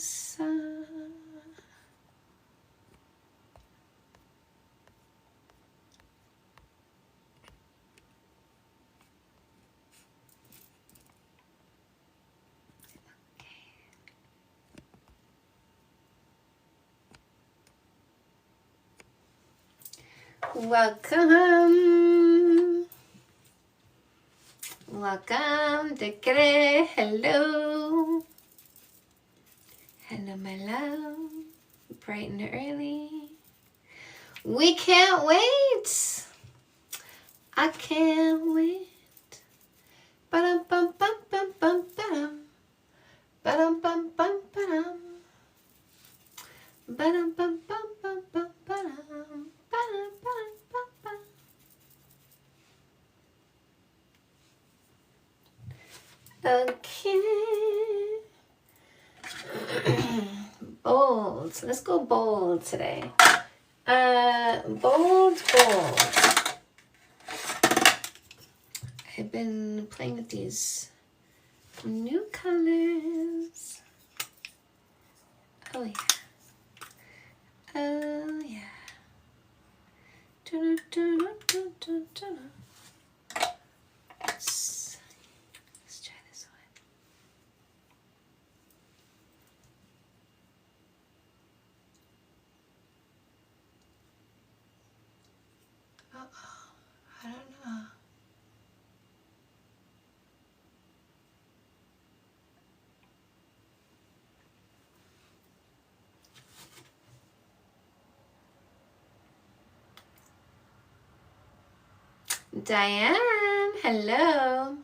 sun. Welcome. Welcome, Decre. Hello. Hello, my love. Bright and early. We can't wait. I can't wait. Ba-dum, bum, bum, bum, bum, ba-dum. Ba-dum, bum, bum, ba-dum. Ba-dum, bum, bum, bum, bum, ba-dum. Ba-dum, bum, bum, bum. Okay. Bold. Let's go bold today. Bold. I've been playing with these new colors. Oh yeah. Oh yeah. Let's try this one. I don't know. Diane, hello.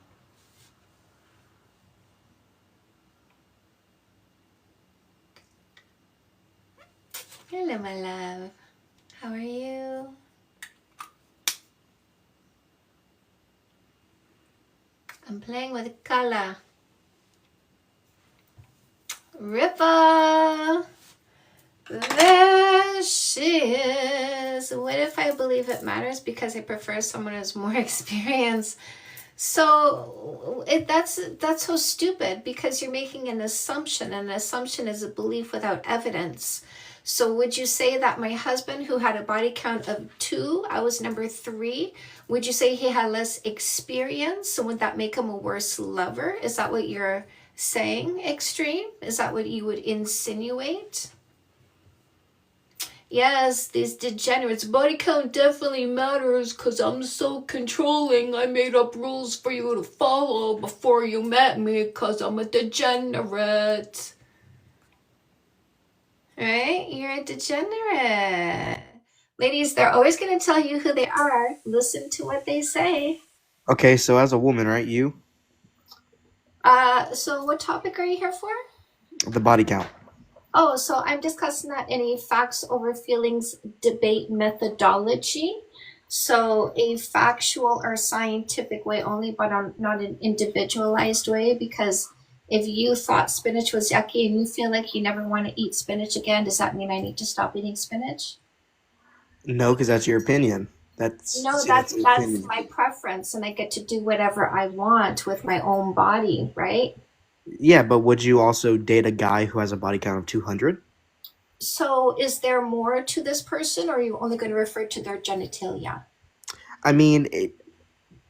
Hello, my love. How are you? I'm playing with color. Ripple. There she is. What if I believe it matters because I prefer someone who's more experienced? So that's so stupid because you're making an assumption. An assumption is a belief without evidence. So would you say that my husband, who had a body count of 2, I was number 3, would you say he had less experience? So would that make him a worse lover? Is that what you're saying, Extreme? Is that what you would insinuate? Yes, these degenerates. Body count definitely matters because I'm so controlling. I made up rules for you to follow before you met me because I'm a degenerate. Right? You're a degenerate. Ladies, they're always going to tell you who they are. Listen to what they say. Okay, so as a woman, right, you? So what topic are you here for? The body count. Oh, so I'm discussing that in a facts over feelings debate methodology. So a factual or scientific way only, but not an individualized way, because if you thought spinach was yucky and you feel like you never want to eat spinach again, does that mean I need to stop eating spinach? No, because that's your opinion. That's my preference, and I get to do whatever I want with my own body, right? Yeah, but would you also date a guy who has a body count of 200? So is there more to this person, or are you only going to refer to their genitalia? I mean,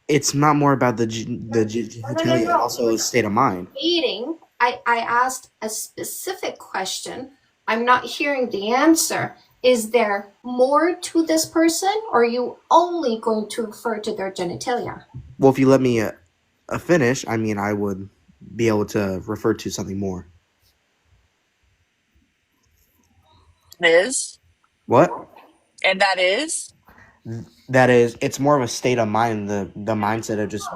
it's not more about the genitalia, No. also a state of mind. Dating, I asked a specific question. I'm not hearing the answer. Is there more to this person, or are you only going to refer to their genitalia? Well, if you let me finish, I mean, I would be able to refer to something more. Is? What? And that is? That is, it's more of a state of mind, the mindset of just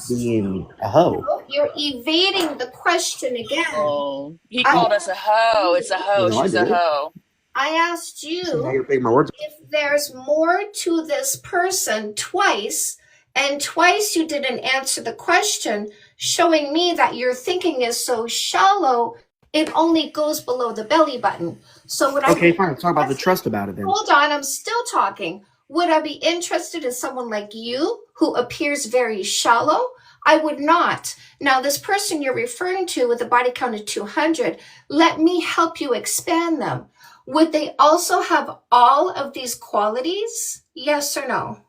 being a hoe. You're evading the question again. Oh, he called us a hoe. It's a hoe. No, She's a hoe. I asked you you're taking my words. If there's more to this person twice, and twice you didn't answer the question, showing me that your thinking is so shallow, it only goes below the belly button. So would Okay, fine. Talk about the trust about it then. Hold on, I'm still talking. Would I be interested in someone like you who appears very shallow? I would not. Now, this person you're referring to with a body count of 200, let me help you expand them. Would they also have all of these qualities? Yes or no?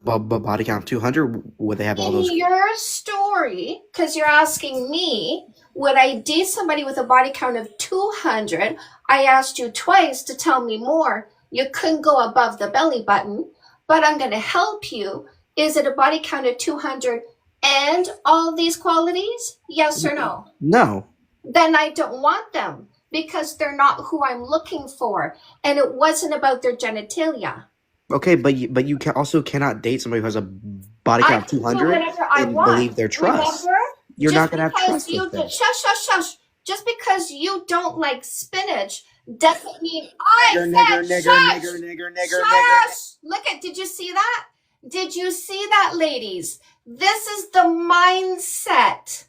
But body count 200, would they have all In those? your story, because you're asking me, would I date somebody with a body count of 200? I asked you twice to tell me more. You couldn't go above the belly button, but I'm going to help you. Is it a body count of 200 and all these qualities? Yes or no? No. Then I don't want them because they're not who I'm looking for. And it wasn't about their genitalia. Okay, but you also cannot date somebody who has a body I count of can do 200 whatever I and want. believe their trust. Remember? You're Just not going to have because trust you with them. shush. Just because you don't like spinach doesn't mean I said shush. Shush. Look at, did you see that? Did you see that, ladies? This is the mindset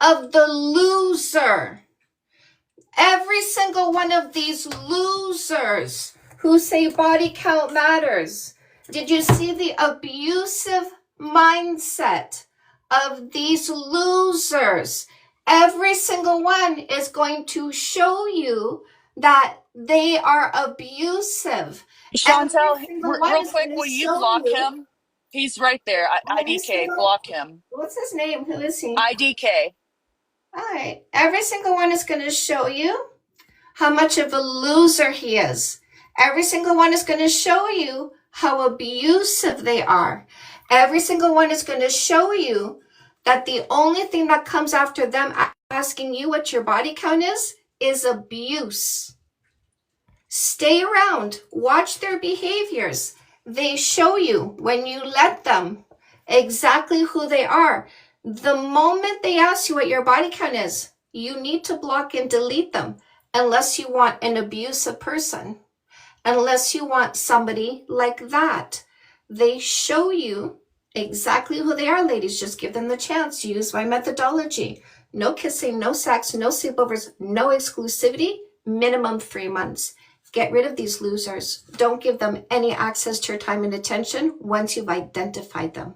of the loser. Every single one of these losers who say body count matters. Did you see the abusive mindset of these losers? Every single one is going to show you that they are abusive. Chantel, Every single one real is quick, going to will you show block you. him? He's right there. Every IDK, single, block him. what's his name? Who is he? IDK. All right. Every single one is going to show you how much of a loser he is. Every single one is going to show you how abusive they are. Every single one is going to show you that the only thing that comes after them asking you what your body count is abuse. Stay around. Watch their behaviors. They show you when you let them exactly who they are. The moment they ask you what your body count is, you need to block and delete them unless you want an abusive person, unless you want somebody like that. They show you exactly who they are, ladies. Just give them the chance. Use my methodology. No kissing, no sex, no sleepovers, no exclusivity, minimum 3 months. Get rid of these losers. Don't give them any access to your time and attention once you've identified them.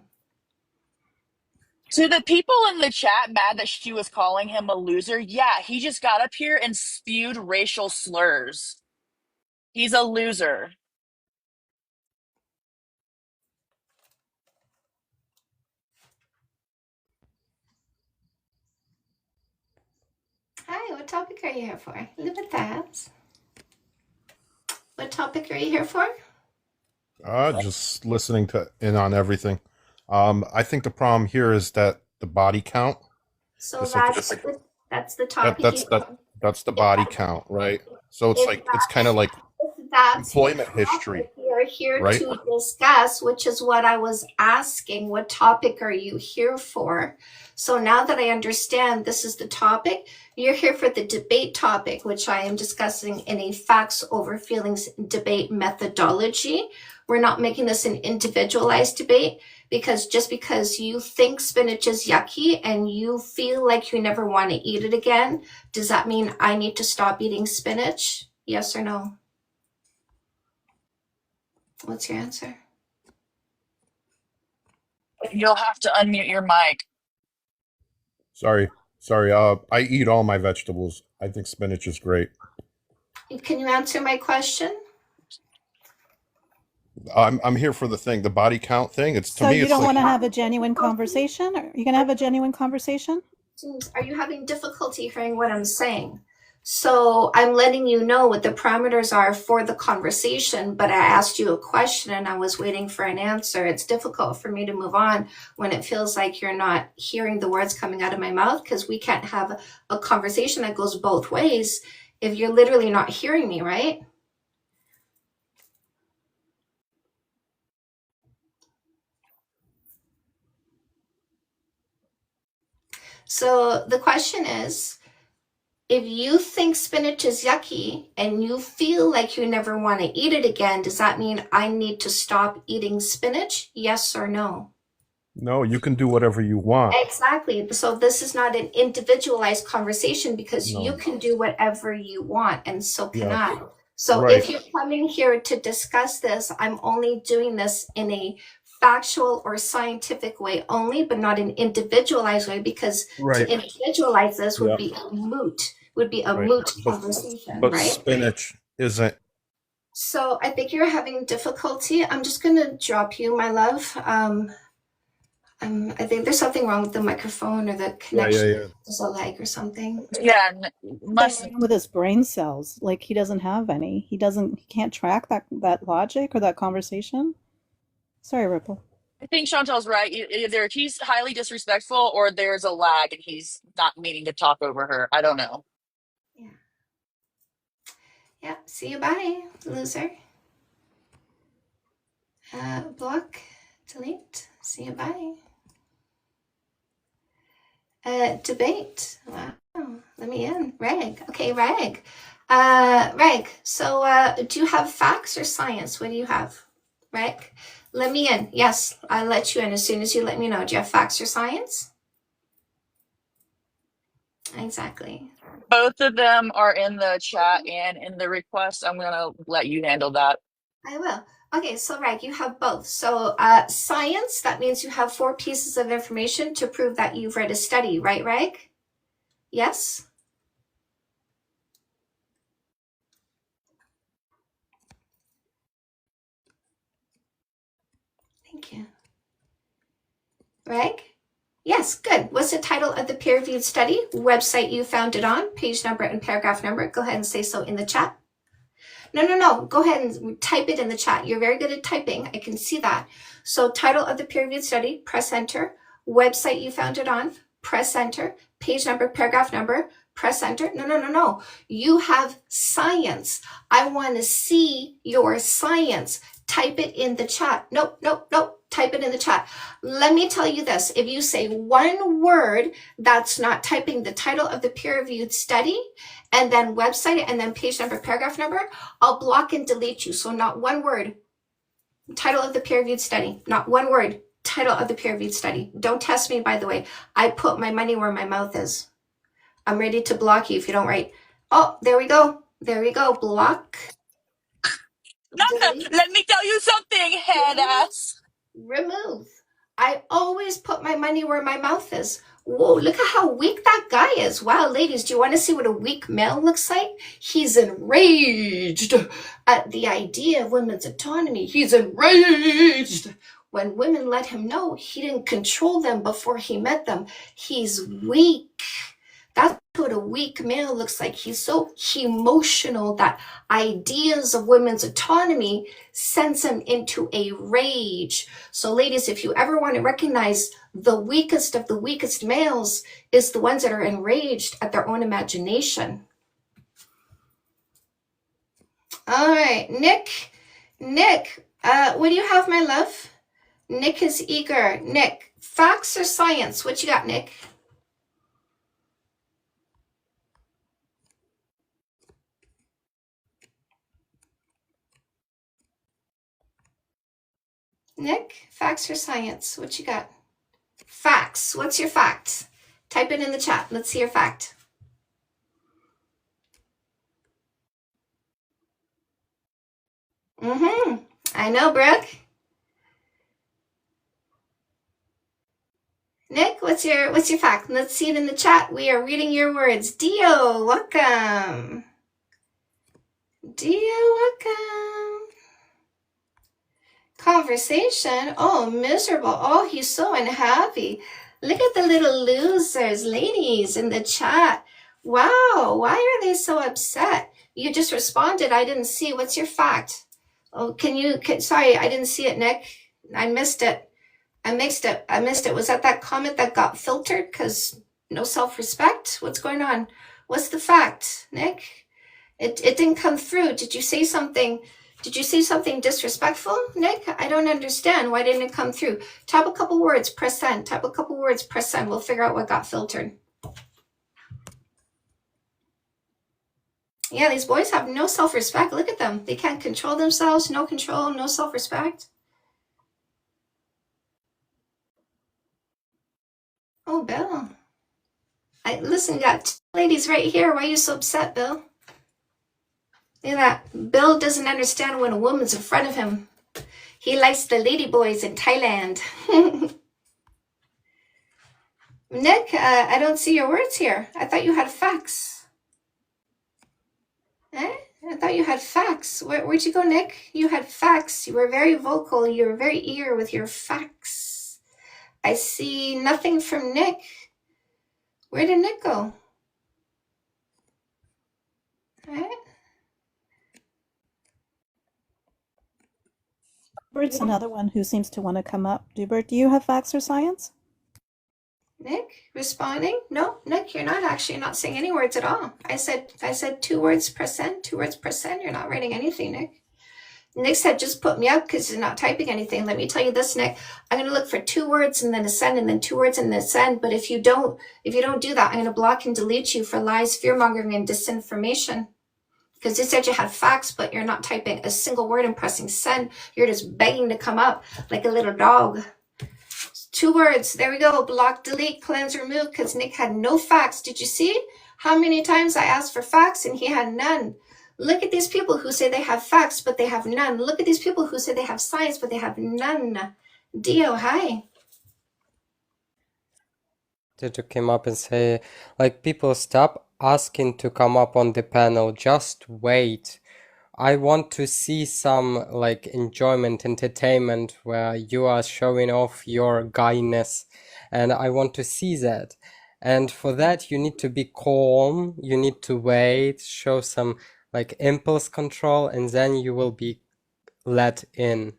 To the people in the chat mad that she was calling him a loser, yeah, he just got up here and spewed racial slurs. He's a loser. Hi, what topic are you here for? Look at that. What topic are you here for? Just listening to in on everything. I think the problem here is that the body count. So It's that's the topic. That's the body count, right? So it's kind of like That's employment history. You're here right? to discuss, which is what I was asking. What topic are you here for? So now that I understand this is the topic, you're here for the debate topic, which I am discussing in a facts over feelings debate methodology. We're not making this an individualized debate because just because you think spinach is yucky and you feel like you never want to eat it again, does that mean I need to stop eating spinach? Yes or no? What's your answer? You'll have to unmute your mic. Sorry. I eat all my vegetables. I think spinach is great. Can you answer my question? I'm here for the body count thing. It's to So me. you It's don't like, want to have a genuine conversation? Are you going to have a genuine conversation? Are you having difficulty hearing what I'm saying? So I'm letting you know what the parameters are for the conversation, but I asked you a question and I was waiting for an answer. It's difficult for me to move on when it feels like you're not hearing the words coming out of my mouth, because we can't have a conversation that goes both ways if you're literally not hearing me, right? So the question is, if you think spinach is yucky and you feel like you never want to eat it again, does that mean I need to stop eating spinach? Yes or no? no, you can do whatever you want. Exactly. So this is not an individualized conversation because No. you can do whatever you want and so can Yes. I. So Right. if you're coming here to discuss this, I'm only doing this in a factual or scientific way only, but not an individualized way, because Right. to individualize this would Yeah. be a Right. moot But- conversation, But right? spinach isn't. So I think you're having difficulty. I'm just gonna drop you, my love. I think there's something wrong with the microphone or the connection. Yeah. There's a lag or something. Yeah, must. Something with his brain cells, like he doesn't have any. He can't track that logic or that conversation. Sorry, Ripple. I think Chantel's right. Either he's highly disrespectful or there's a lag and he's not meaning to talk over her. I don't know. Yeah. See you. Bye, loser. Block. Delete. See you. Bye. Debate. Wow. Let me in. Reg. Okay, Reg. Reg. So, do you have facts or science? What do you have? Reg. Let me in. Yes, I'll let you in as soon as you let me know. Do you have facts or science? Exactly. Both of them are in the chat and in the request. I'm going to let you handle that. I will. Okay, so Reg, you have both. So science, that means you have 4 pieces of information to prove that you've read a study, right, Reg? Yes? Thank you. Reg? Yes, good. What's the title of the peer-reviewed study? Website you found it on, page number and paragraph number. Go ahead and say so in the chat. No. Go ahead and type it in the chat. You're very good at typing. I can see that. So title of the peer-reviewed study, press enter. Website you found it on, press enter. Page number, paragraph number, press enter. No. You have science. I want to see your science. Type it in the chat. Nope. Type it in the chat. Let me tell you this. If you say one word that's not typing the title of the peer-reviewed study and then website and then page number, paragraph number, I'll block and delete you. So not one word. Title of the peer-reviewed study. Not one word. Title of the peer-reviewed study. Don't test me, by the way. I put my money where my mouth is. I'm ready to block you if you don't write. Oh, there we go. Block. Delete. Let me tell you something, head ass. Remove. I always put my money where my mouth is. Whoa, look at how weak that guy is. Wow, ladies, do you want to see what a weak male looks like? He's enraged at the idea of women's autonomy. He's enraged when women let him know he didn't control them before he met them. He's weak. That's what a weak male looks like. He's so emotional that ideas of women's autonomy sends him into a rage. So ladies, if you ever want to recognize the weakest of the weakest males is the ones that are enraged at their own imagination. All right, Nick, what do you have, my love? Nick is eager. Nick, facts or science? What you got, Nick? Nick, facts or science? What you got? Facts. What's your fact? Type it in the chat. Let's see your fact. I know, Brooke. Nick, what's your fact? Let's see it in the chat. We are reading your words. Dio, welcome. Conversation. Oh, miserable. Oh, he's so unhappy. Look at the little losers, ladies, in the chat. Wow, why are they so upset? You just responded. I didn't see. What's your fact? Oh, sorry, I didn't see it, Nick. I missed it. I missed it. Was that comment that got filtered? Because no self-respect? What's going on? What's the fact, Nick? It didn't come through. Did you say something? Did you say something disrespectful, Nick? I don't understand. Why didn't it come through? Type a couple words, press send. Type a couple words, press send. We'll figure out what got filtered. Yeah, these boys have no self-respect. Look at them. They can't control themselves. No control, no self-respect. Oh, Bill. Listen, you got 2 ladies right here. Why are you so upset, Bill? Look at that. Bill doesn't understand when a woman's in front of him. He likes the lady boys in Thailand. Nick, I don't see your words here. I thought you had facts. Eh? I thought you had facts. Where'd you go, Nick? You had facts. You were very vocal. You were very eager with your facts. I see nothing from Nick. Where did Nick go? Eh? Bert's another one who seems to want to come up. Dubert, do you have facts or science? Nick, responding? No, Nick, you're not saying any words at all. I said 2 words per send, 2 words per send. You're not writing anything, Nick. Nick said, just put me up because you're not typing anything. Let me tell you this, Nick. I'm going to look for 2 words and then a send and then 2 words and then a send. But if you don't do that, I'm going to block and delete you for lies, fear-mongering, and disinformation. Because you said you had facts, but you're not typing a single word and pressing send. You're just begging to come up like a little dog. 2 words. There we go. Block, delete, cleanse, remove, because Nick had no facts. Did you see how many times I asked for facts and he had none? Look at these people who say they have facts, but they have none. Look at these people who say they have science, but they have none. Dio, hi. To come up and say, like, people stop asking to come up on the panel, just wait. I want to see some like enjoyment, entertainment where you are showing off your guyness, and I want to see that. And for that you need to be calm, you need to wait, show some like impulse control, and then you will be let in.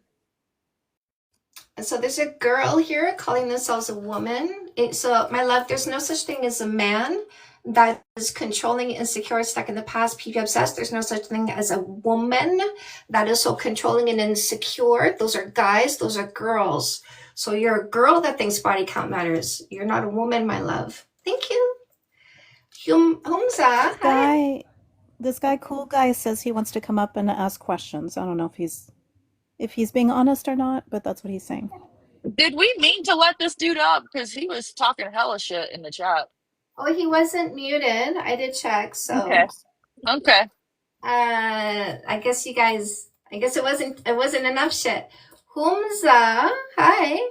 And so there's a girl here calling themselves a woman. So my love, there's no such thing as a man that is controlling, insecure, stuck in the past, PP obsessed. There's no such thing as a woman that is so controlling and insecure. Those are guys, those are girls. So you're a girl that thinks body count matters. You're not a woman, my love. Thank you. Humza. This guy, cool guy, says he wants to come up and ask questions. I don't know if he's being honest or not, but that's what he's saying. Did we mean to let this dude up? Because he was talking hella shit in the chat. Oh, he wasn't muted. I did check, so Okay. I guess it wasn't enough shit. Humza, hi.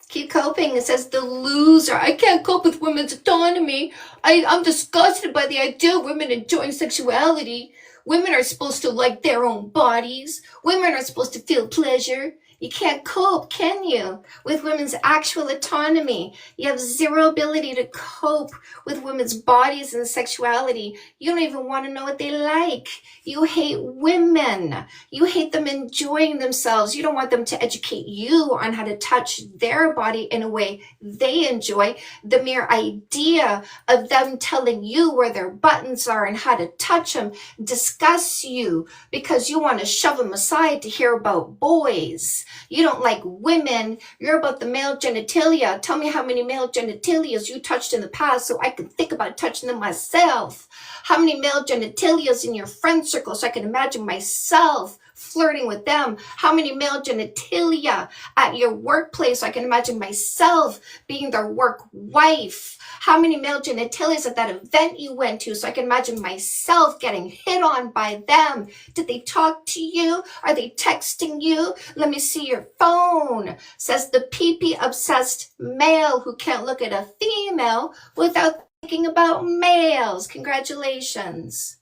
Keep coping. It says the loser. I can't cope with women's autonomy. I'm disgusted by the idea of women enjoying sexuality. Women are supposed to like their own bodies. Women are supposed to feel pleasure. You can't cope, can you, with women's actual autonomy? You have zero ability to cope with women's bodies and sexuality. You don't even want to know what they like. You hate women. You hate them enjoying themselves. You don't want them to educate you on how to touch their body in a way they enjoy. The mere idea of them telling you where their buttons are and how to touch them disgusts you because you want to shove them aside to hear about boys. You don't like women. You're about the male genitalia. Tell me how many male genitalias you touched in the past so I can think about touching them myself. How many male genitalias in your friend circle so I can imagine myself flirting with them? How many male genitalia at your workplace so I can imagine myself being their work wife? How many male genitalias at that event you went to so I can imagine myself getting hit on by them? Did they talk to you? Are they texting you? Let me see your phone. Says the PP obsessed male who can't look at a female without thinking about males. Congratulations.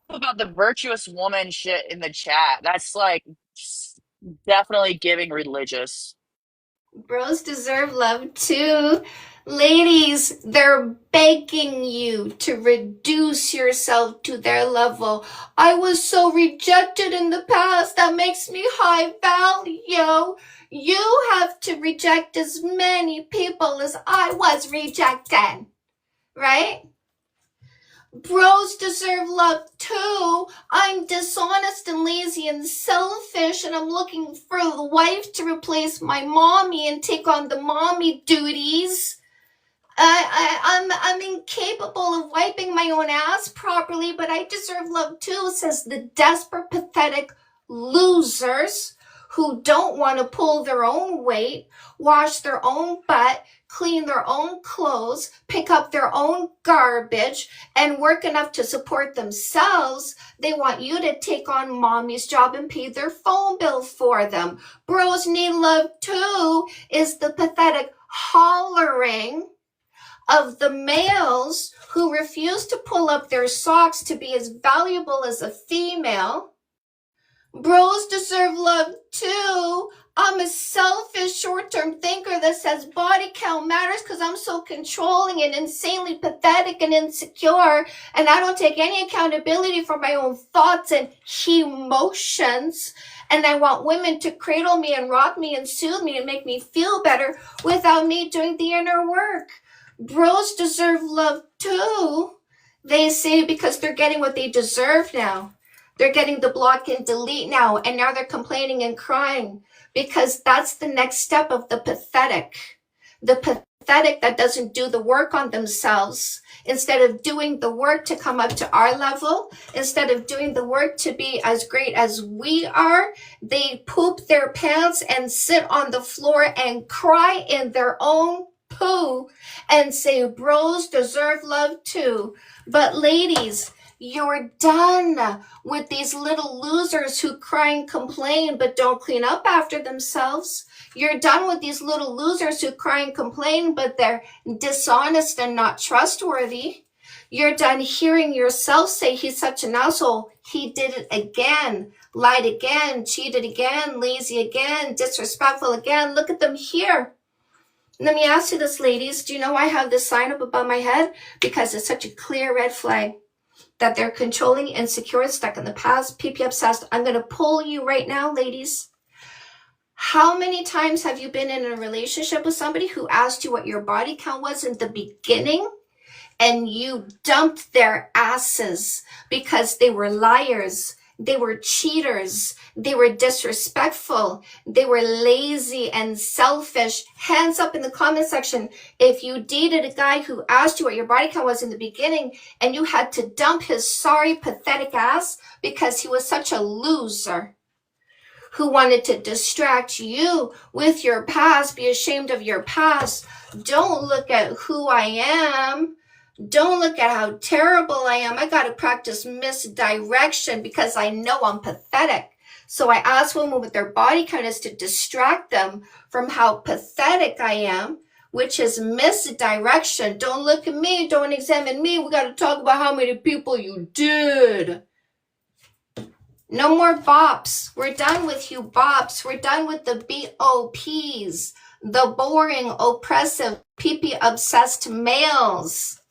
About the virtuous woman shit in the chat. That's like definitely giving religious. Bros deserve love too. Ladies, they're begging you to reduce yourself to their level. I was so rejected in the past. That makes me high value. You have to reject as many people as I was rejected. Right? Bros deserve love too. I'm dishonest and lazy and selfish, and I'm looking for the wife to replace my mommy and take on the mommy duties. I'm incapable of wiping my own ass properly, but I deserve love too, says the desperate, pathetic losers who don't want to pull their own weight, wash their own butt, clean their own clothes, pick up their own garbage, and work enough to support themselves. They want you to take on mommy's job and pay their phone bill for them. Bros need love too is the pathetic hollering of the males who refuse to pull up their socks to be as valuable as a female. Bros deserve love too. I'm a selfish short-term thinker that says body count matters because I'm so controlling and insanely pathetic and insecure, and I don't take any accountability for my own thoughts and emotions. And I want women to cradle me and rock me and soothe me and make me feel better without me doing the inner work. Bros deserve love too. They say because they're getting what they deserve now. They're getting the block and delete now, and now they're complaining and crying because that's the next step of the pathetic. The pathetic that doesn't do the work on themselves. Instead of doing the work to come up to our level, instead of doing the work to be as great as we are, they poop their pants and sit on the floor and cry in their own poo and say bros deserve love too. But ladies, you're done with these little losers who cry and complain but don't clean up after themselves. You're done with these little losers who cry and complain but they're dishonest and not trustworthy. You're done hearing yourself say he's such an asshole. He did it again, lied again, cheated again, lazy again, disrespectful again. Look at them here. Let me ask you this, ladies. Do you know I have this sign up above my head? Because it's such a clear red flag that they're controlling, insecure, stuck in the past, PP obsessed. I'm going to pull you right now, ladies. How many times have you been in a relationship with somebody who asked you what your body count was in the beginning and you dumped their asses because they were liars? They were cheaters. They were disrespectful. They were lazy and selfish. Hands up in the comment section if you dated a guy who asked you what your body count was in the beginning and you had to dump his sorry, pathetic ass because he was such a loser who wanted to distract you with your past, be ashamed of your past. Don't look at who I am. Don't look at how terrible I am. I got to practice misdirection because I know I'm pathetic. So I ask women with their body count is to distract them from how pathetic I am, which is misdirection. Don't look at me. Don't examine me. We got to talk about how many people you did. No more bops. We're done with you bops. We're done with the BOPs, the boring, oppressive, PP obsessed males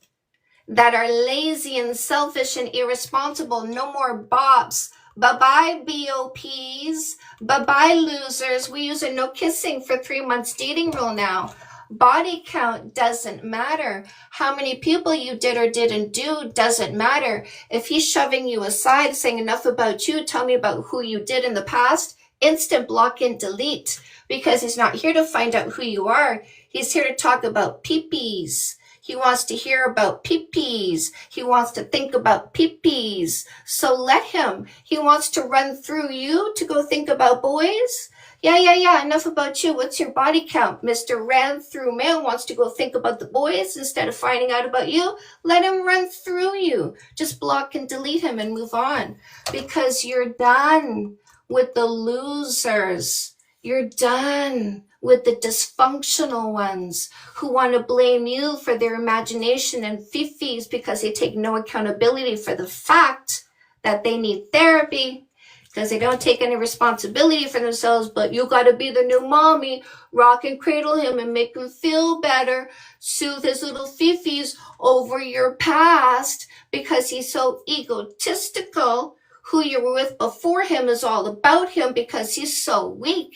that are lazy and selfish and irresponsible. No more bops. Bye-bye, BOPs. Bye-bye, losers. We use a no kissing for 3 months dating rule now. Body count doesn't matter. How many people you did or didn't do doesn't matter. If he's shoving you aside, saying enough about you, tell me about who you did in the past, instant block and delete, because he's not here to find out who you are. He's here to talk about peepees. He wants to hear about peepees. He wants to think about peepees. So let him. He wants to run through you to go think about boys. Yeah. Enough about you. What's your body count? Mr. Ran Through Male wants to go think about the boys instead of finding out about you. Let him run through you. Just block and delete him and move on. Because you're done with the losers. You're done with the dysfunctional ones who want to blame you for their imagination and fifis because they take no accountability for the fact that they need therapy, because they don't take any responsibility for themselves. But you got to be the new mommy, rock and cradle him and make him feel better, soothe his little fifis over your past because he's so egotistical. Who you were with before him is all about him because he's so weak.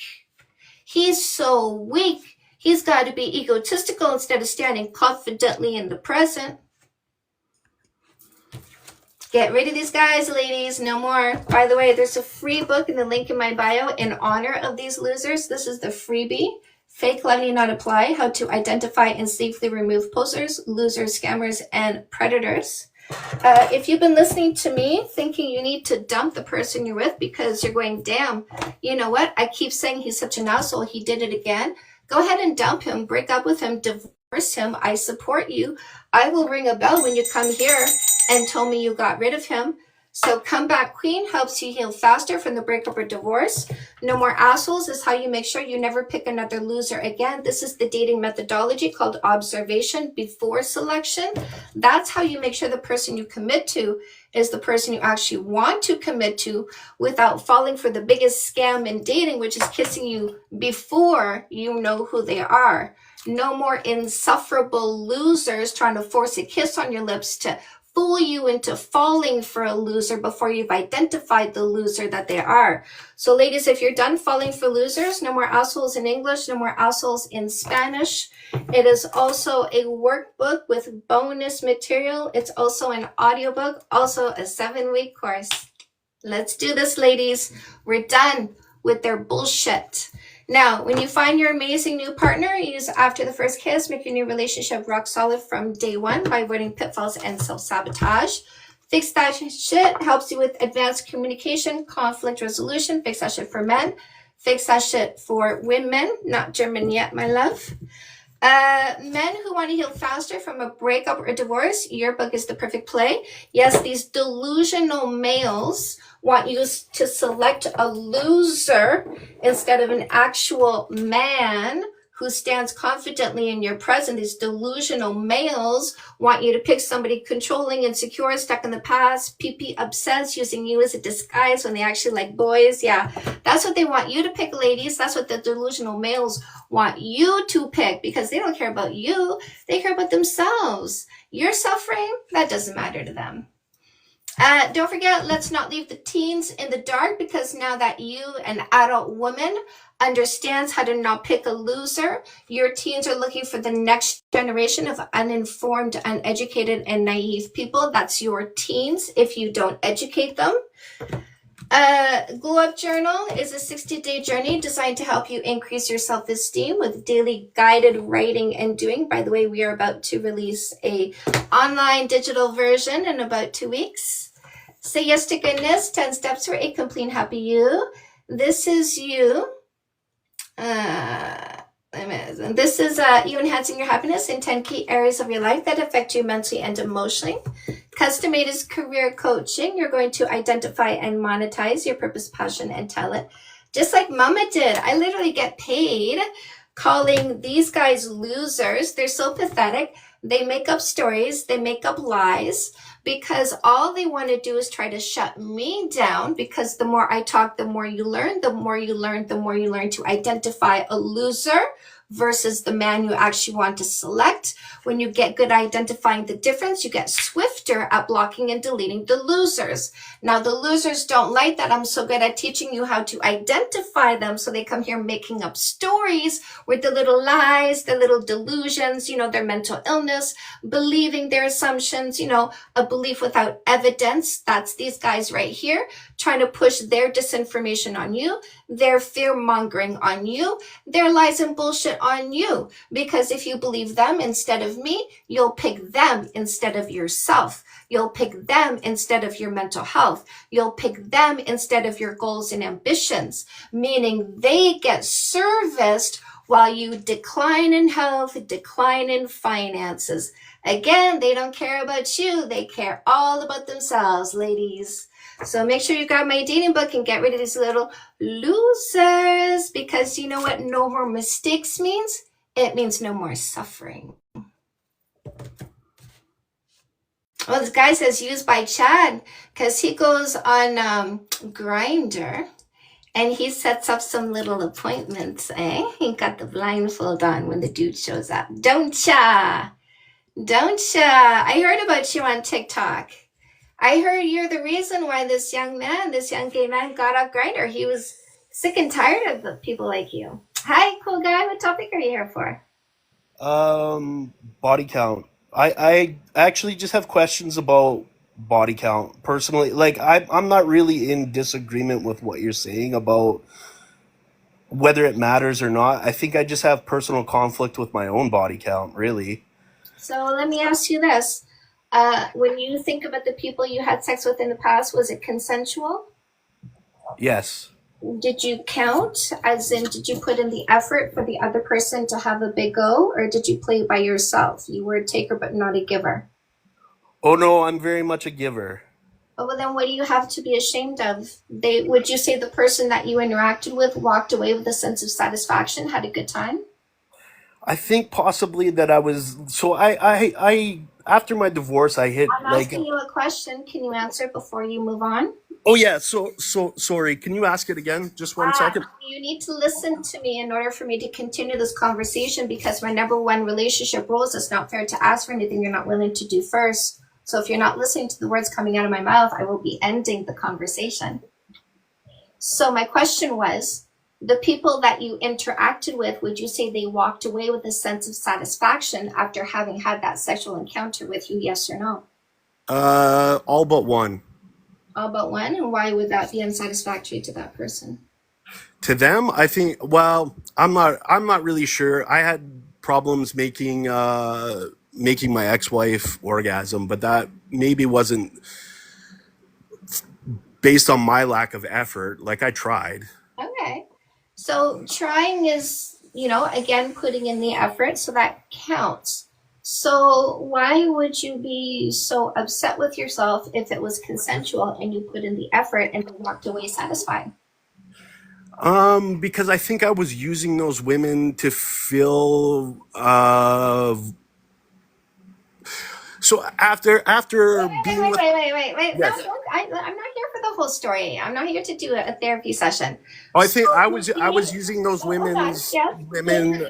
He's so weak. He's got to be egotistical instead of standing confidently in the present. Get rid of these guys, ladies. No more. By the way, there's a free book in the link in my bio in honor of these losers. This is the freebie. Fake Love Need Not Apply. How to Identify and Safely Remove Posers, Losers, Scammers, and Predators. If you've been listening to me thinking you need to dump the person you're with because you're going, damn, you know what? I keep saying he's such an asshole. He did it again. Go ahead and dump him, break up with him, divorce him. I support you. I will ring a bell when you come here and tell me you got rid of him. So Comeback Queen helps you heal faster from the breakup or divorce. No More Assholes is how you make sure you never pick another loser again. This is the dating methodology called observation before selection. That's how you make sure the person you commit to is the person you actually want to commit to without falling for the biggest scam in dating, which is kissing you before you know who they are. No more insufferable losers trying to force a kiss on your lips to fool you into falling for a loser before you've identified the loser that they are. So ladies, if you're done falling for losers, No More Assholes in English, No More Assholes in Spanish. It is also a workbook with bonus material. It's also an audiobook, also a 7-week course. Let's do this, ladies. We're done with their bullshit. Now, when you find your amazing new partner, use After the First Kiss, make your new relationship rock solid from day one by avoiding pitfalls and self-sabotage. Fix That Shit helps you with advanced communication, conflict resolution. Fix That Shit for men. Fix That Shit for women. Not German yet, my love. Men who want to heal faster from a breakup or a divorce, your book is the perfect play. Yes, these delusional males want you to select a loser instead of an actual man who stands confidently in your presence. These delusional males want you to pick somebody controlling, insecure, stuck in the past, pee-pee obsessed, using you as a disguise when they actually like boys. Yeah, that's what they want you to pick, ladies. That's what the delusional males want you to pick, because they don't care about you. They care about themselves. Your suffering, that doesn't matter to them. Don't forget, let's not leave the teens in the dark, because now that you, an adult woman, understands how to not pick a loser, your teens are looking for the next generation of uninformed, uneducated, and naive people. That's your teens if you don't educate them. Glow Up Journal is a 60-day journey designed to help you increase your self-esteem with daily guided writing and doing. By the way, we are about to release a online digital version in about 2 weeks. Say Yes to Goodness, 10 Steps for a Complete Happy You. This is you. This is you enhancing your happiness in 10 key areas of your life that affect you mentally and emotionally. Custom Made is career coaching. You're going to identify and monetize your purpose, passion, and talent. Just like Mama did. I literally get paid calling these guys losers. They're so pathetic. They make up stories. They make up lies, because all they want to do is try to shut me down, because the more I talk, the more you learn, the more you learn, the more you learn to identify a loser versus the man you actually want to select. When you get good at identifying the difference, you get swifter at blocking and deleting the losers. Now, the losers don't like that I'm so good at teaching you how to identify them, so they come here making up stories with the little lies, the little delusions, their mental illness, believing their assumptions, a belief without evidence. That's these guys right here, trying to push their disinformation on you, their fear-mongering on you, their lies and bullshit on you. Because if you believe them instead of me, you'll pick them instead of yourself. You'll pick them instead of your mental health. You'll pick them instead of your goals and ambitions, meaning they get serviced while you decline in health, decline in finances. Again, they don't care about you. They care all about themselves, ladies. So make sure you grab my dating book and get rid of these little losers, because you know what no more mistakes means? It means no more suffering. Well, this guy says used by Chad, because he goes on Grindr and he sets up some little appointments, eh? He got the blindfold on when the dude shows up. Don't ya? I heard about you on TikTok. I heard you're the reason why this young gay man got off Grindr. He was sick and tired of the people like you. Hi, cool guy. What topic are you here for? Body count. I actually just have questions about body count. Personally, I'm not really in disagreement with what you're saying about whether it matters or not. I think I just have personal conflict with my own body count, really. So let me ask you this. When you think about the people you had sex with in the past, was it consensual? Yes. Did you count? As in, did you put in the effort for the other person to have a big go, or did you play by yourself? You were a taker but not a giver. Oh no, I'm very much a giver. Oh, well, then what do you have to be ashamed of? Would you say the person that you interacted with walked away with a sense of satisfaction, had a good time? I think possibly that I was so I after my divorce I hit I'm like asking you a question. Can you answer before you move on? oh yeah, so sorry. Can you ask it again? Just one second. You need to listen to me in order for me to continue this conversation, because my number one relationship rule is it's not fair to ask for anything you're not willing to do first. So if you're not listening to the words coming out of my mouth, I will be ending the conversation. So my question was, the people that you interacted with, would you say they walked away with a sense of satisfaction after having had that sexual encounter with you, yes or no? All but one. All but one? And why would that be unsatisfactory to that person? To them, I think well, I'm not really sure. I had problems making my ex-wife orgasm, but that maybe wasn't based on my lack of effort. Like I tried. Okay. So trying is, again, putting in the effort, so that counts. So why would you be so upset with yourself if it was consensual and you put in the effort and walked away satisfied? Because I think I was using those women to fill so after being with Wait. No, yes. I'm not here for the whole story. I'm not here to do a therapy session. Oh, I think I So was using those hold on. Yes. women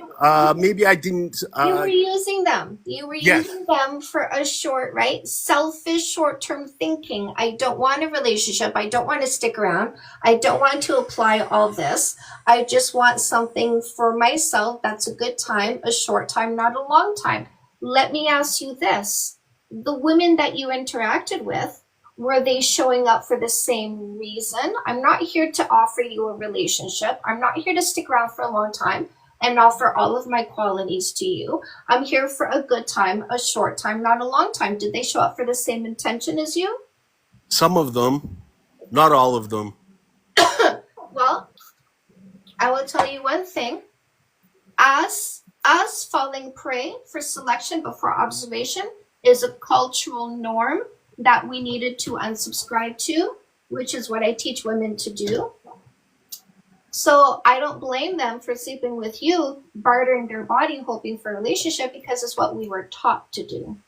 maybe I didn't You were using them. You were yes. using them for a short, right? Selfish short-term thinking. I don't want a relationship. I don't want to stick around. I don't want to apply all this. I just want something for myself that's a good time, a short time, not a long time. Let me ask you this. The women that you interacted with, were they showing up for the same reason? I'm not here to offer you a relationship. I'm not here to stick around for a long time and offer all of my qualities to you. I'm here for a good time, a short time, not a long time. Did they show up for the same intention as you? Some of them, not all of them. Well, I will tell you one thing. Us falling prey for selection before observation is a cultural norm that we needed to unsubscribe to, which is what I teach women to do. So I don't blame them for sleeping with you, bartering their body, hoping for a relationship, because it's what we were taught to do.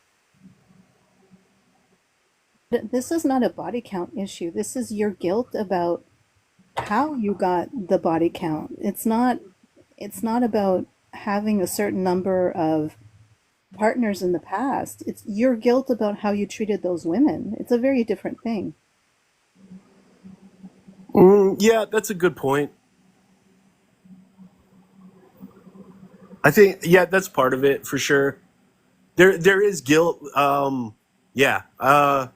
This is not a body count issue. This is your guilt about how you got the body count. It's not about having a certain number of partners in the past. It's your guilt about how you treated those women. It's a very different thing. Yeah, that's a good point. I think yeah, that's part of it for sure. There is guilt. Yeah. I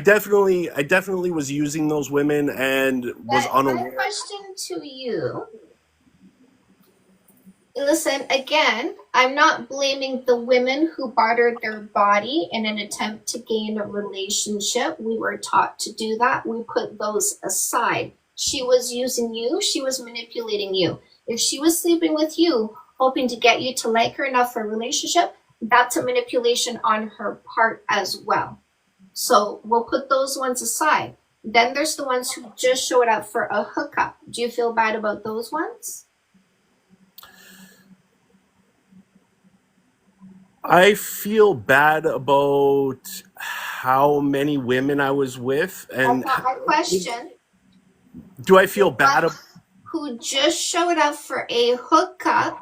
definitely was using those women and was But my unaware. question to you, listen, again, I'm not blaming the women who bartered their body in an attempt to gain a relationship. We were taught to do that. We put those aside. She was using you. She was manipulating you. If she was sleeping with you, hoping to get you to like her enough for a relationship, that's a manipulation on her part as well. So we'll put those ones aside. Then there's the ones who just showed up for a hookup. Do you feel bad about those ones? I feel bad about how many women I was with, and That's not my question. do I feel bad? Who just showed up for a hookup,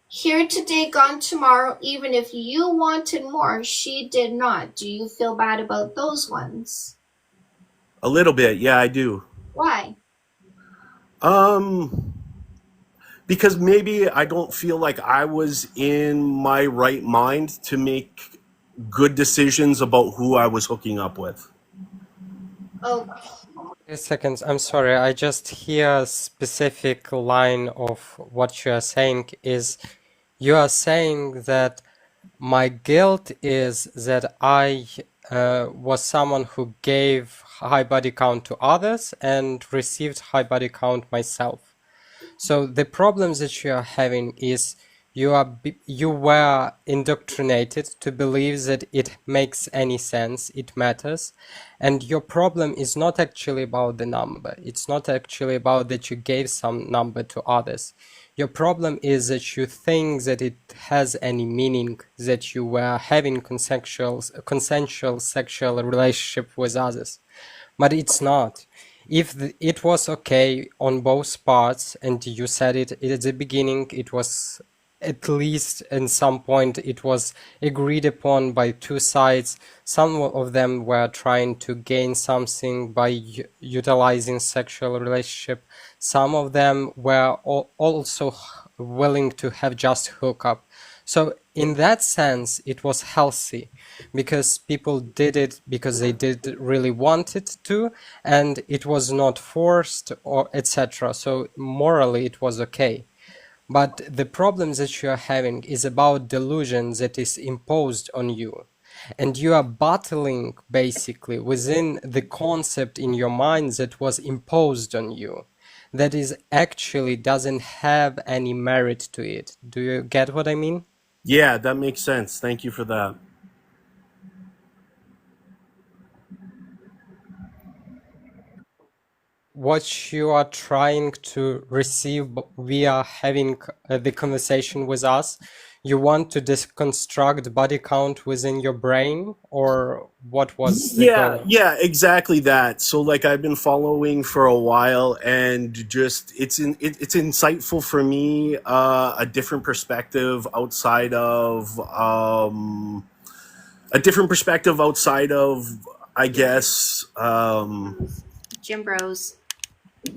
here today, gone tomorrow, even if you wanted more, she did not. Do you feel bad about those ones? A little bit, yeah, I do. Why? Because maybe I don't feel like I was in my right mind to make good decisions about who I was hooking up with. Oh, 2 seconds, I'm sorry, I just hear a specific line of what you are saying is you are saying that My guilt is that I was someone who gave high body count to others and received high body count myself. So the problems that you are having is you were indoctrinated to believe that it makes any sense, it matters, and your problem is not actually about the number. It's not actually about that you gave some number to others. Your problem is that you think that it has any meaning, that you were having consensual sexual relationship with others, but it's not. If it was okay on both parts, and you said it at the beginning, it was at least in some point it was agreed upon by two sides. Some of them were trying to gain something by utilizing sexual relationship. Some of them were also willing to have just hookup. So in that sense, it was healthy because people did it because they did really want it to, and it was not forced or etc. So morally, it was okay. But the problem that you are having is about delusion that is imposed on you. And you are battling basically within the concept in your mind that was imposed on you. That is actually doesn't have any merit to it. Do you get what I mean? Yeah, that makes sense. Thank you for that. What you are trying to receive via having the conversation with us, you want to deconstruct body count within your brain, or what was the Yeah, goal? yeah, exactly that. So like I've been following for a while, and just it's insightful for me, a different perspective outside of I guess Gym bros.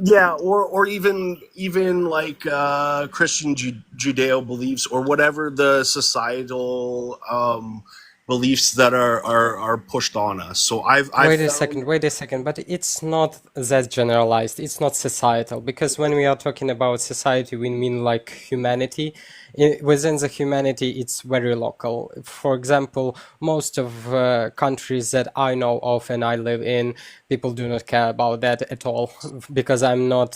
yeah, or even like Christian Judeo beliefs, or whatever the societal beliefs that are pushed on us. So I've found. Wait a second, but it's not that generalized. It's not societal, because when we are talking about society, we mean like humanity. Within the humanity, it's very local. For example, most of countries that I know of and I live in, people do not care about that at all, because I'm not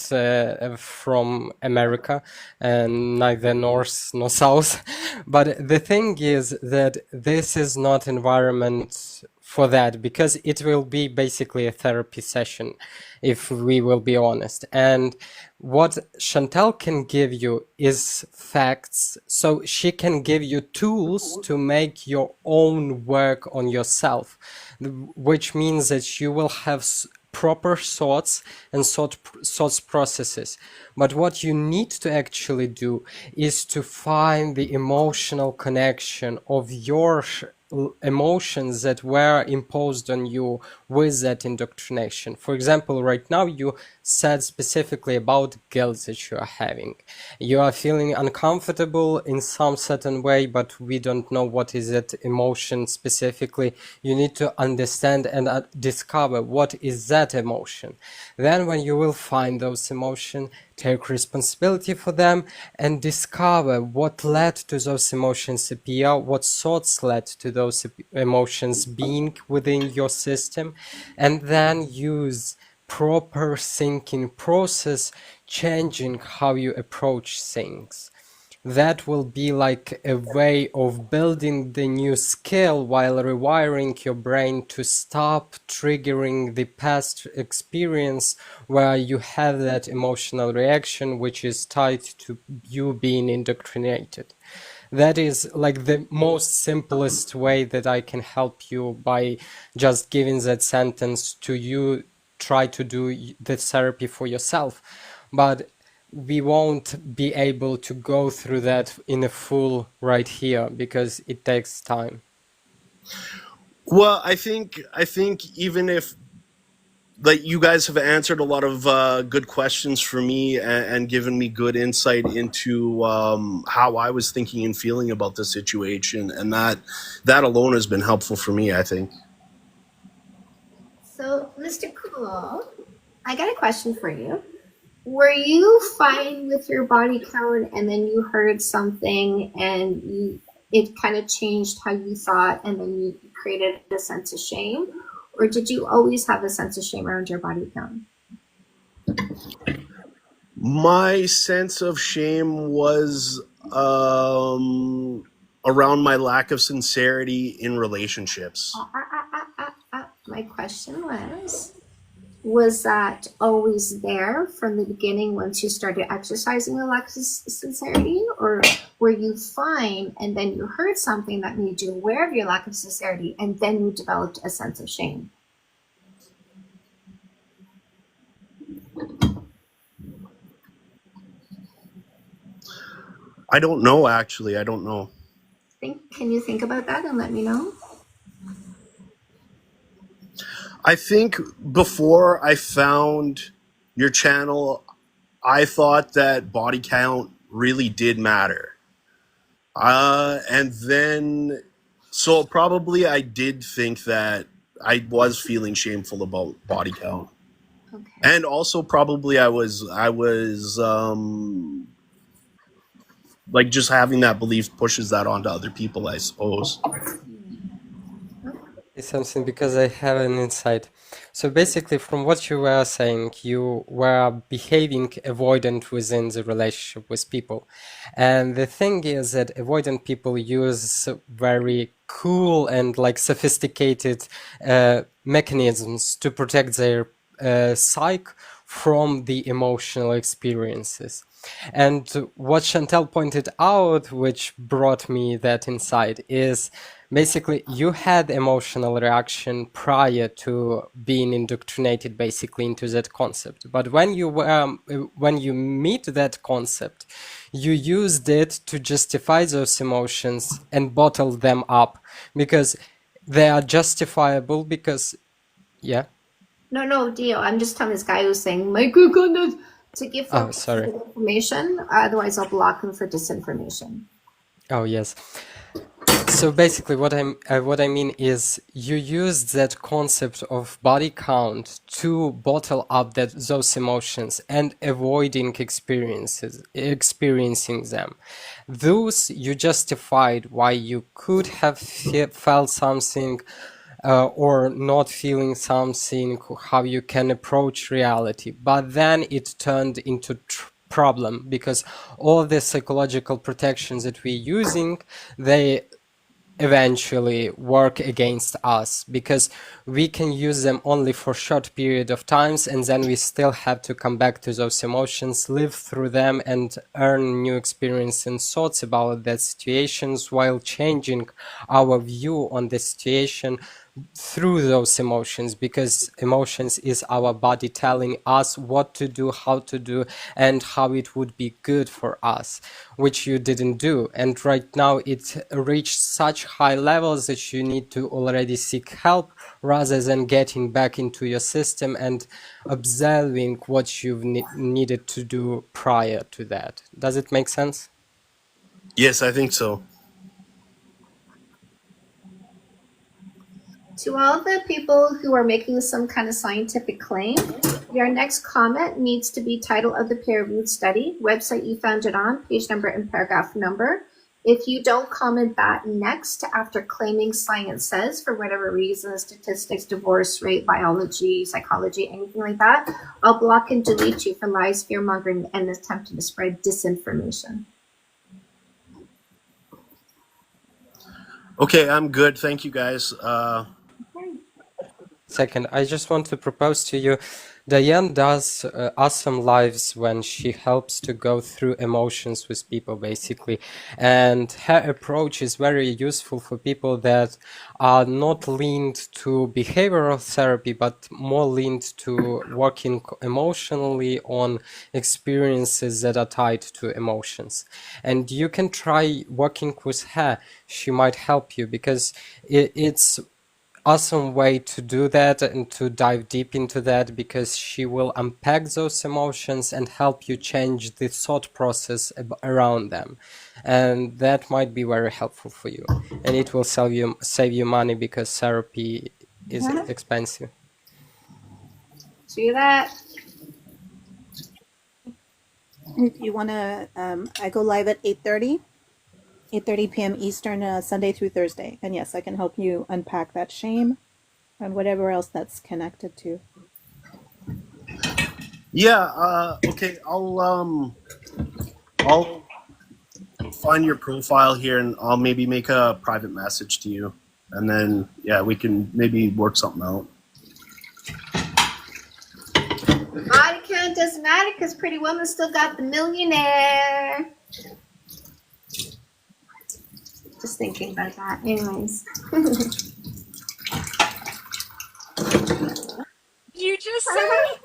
from America, and neither north nor south. But the thing is that this is not environment for that, because it will be basically a therapy session, if we will be honest. And what Chantal can give you is facts, so she can give you tools to make your own work on yourself, which means that you will have proper thoughts and thoughts processes. But what you need to actually do is to find the emotional connection of your emotions that were imposed on you with that indoctrination. For example, right now you said specifically about guilt that you are having. You are feeling uncomfortable in some certain way, but we don't know what is that emotion specifically. You need to understand and discover what is that emotion. Then when you will find those emotions, take responsibility for them and discover what led to those emotions appear, what thoughts led to those emotions being within your system, and then use proper thinking process, changing how you approach things. That will be like a way of building the new skill while rewiring your brain to stop triggering the past experience where you have that emotional reaction which is tied to you being indoctrinated. That is like the most simplest way that I can help you, by just giving that sentence to you. Try to do the therapy for yourself, but we won't be able to go through that in a full right here because it takes time. Well, I think even if, like, you guys have answered a lot of good questions for me, and given me good insight into how I was thinking and feeling about the situation, and that alone has been helpful for me, I think. So, Mr. Cool, I got a question for you. Were you fine with your body count and then you heard something and it kind of changed how you thought and then you created a sense of shame? Or did you always have a sense of shame around your body count? My sense of shame was around my lack of sincerity in relationships. My question was that always there from the beginning once you started exercising a lack of sincerity? Or were you fine and then you heard something that made you aware of your lack of sincerity and then you developed a sense of shame? I don't know, actually. I don't know. Can you think about that and let me know? I think before I found your channel, I thought that body count really did matter. And then, so probably I did think that I was feeling shameful about body count. Okay. And also probably I was like just having that belief pushes that onto other people, I suppose. It's something because I have an insight. So basically, from what you were saying, you were behaving avoidant within the relationship with people. And the thing is that avoidant people use very cool and like sophisticated mechanisms to protect their psyche from the emotional experiences. And what Chantel pointed out, which brought me that insight, is basically you had emotional reaction prior to being indoctrinated basically into that concept. But when you meet that concept, you used it to justify those emotions and bottle them up because they are justifiable because, yeah. No, Dio. I'm just telling this guy who's saying, my goodness, to give Oh, folks sorry. information. Otherwise, I'll block them for disinformation. Oh, yes. So basically what I mean is you used that concept of body count to bottle up those emotions and avoiding experiencing them. Those you justified why you could have felt something or not feeling something, how you can approach reality. But then it turned into problem because all the psychological protections that we're using, they eventually work against us because we can use them only for short period of times and then we still have to come back to those emotions, live through them and earn new experience and thoughts about that situations while changing our view on the situation through those emotions, because emotions is our body telling us what to do, how to do, and how it would be good for us, which you didn't do. And right now it reached such high levels that you need to already seek help rather than getting back into your system and observing what you've needed to do prior to that. Does it make sense? Yes, I think so. To all the people who are making some kind of scientific claim, your next comment needs to be title of the peer-reviewed study, website you found it on, page number and paragraph number. If you don't comment that next after claiming science says, for whatever reason, statistics, divorce rate, biology, psychology, anything like that, I'll block and delete you for lies, fear-mongering, and attempting to spread disinformation. Okay, I'm good. Thank you, guys. Second, I just want to propose to you, Diane does awesome lives when she helps to go through emotions with people, basically. And her approach is very useful for people that are not leaned to behavioral therapy, but more leaned to working emotionally on experiences that are tied to emotions. And you can try working with her. She might help you because it's awesome way to do that and to dive deep into that, because she will unpack those emotions and help you change the thought process around them, and that might be very helpful for you, and it will save you money because therapy is expensive. See that? If you want to, I go live at 8:30. 8:30 p.m. Eastern, Sunday through Thursday. And yes, I can help you unpack that shame and whatever else that's connected to. Yeah. Okay. I'll find your profile here and I'll maybe make a private message to you, and then yeah, we can maybe work something out. Body count doesn't matter because Pretty Woman still got the millionaire. Just thinking about that. Anyways. You just said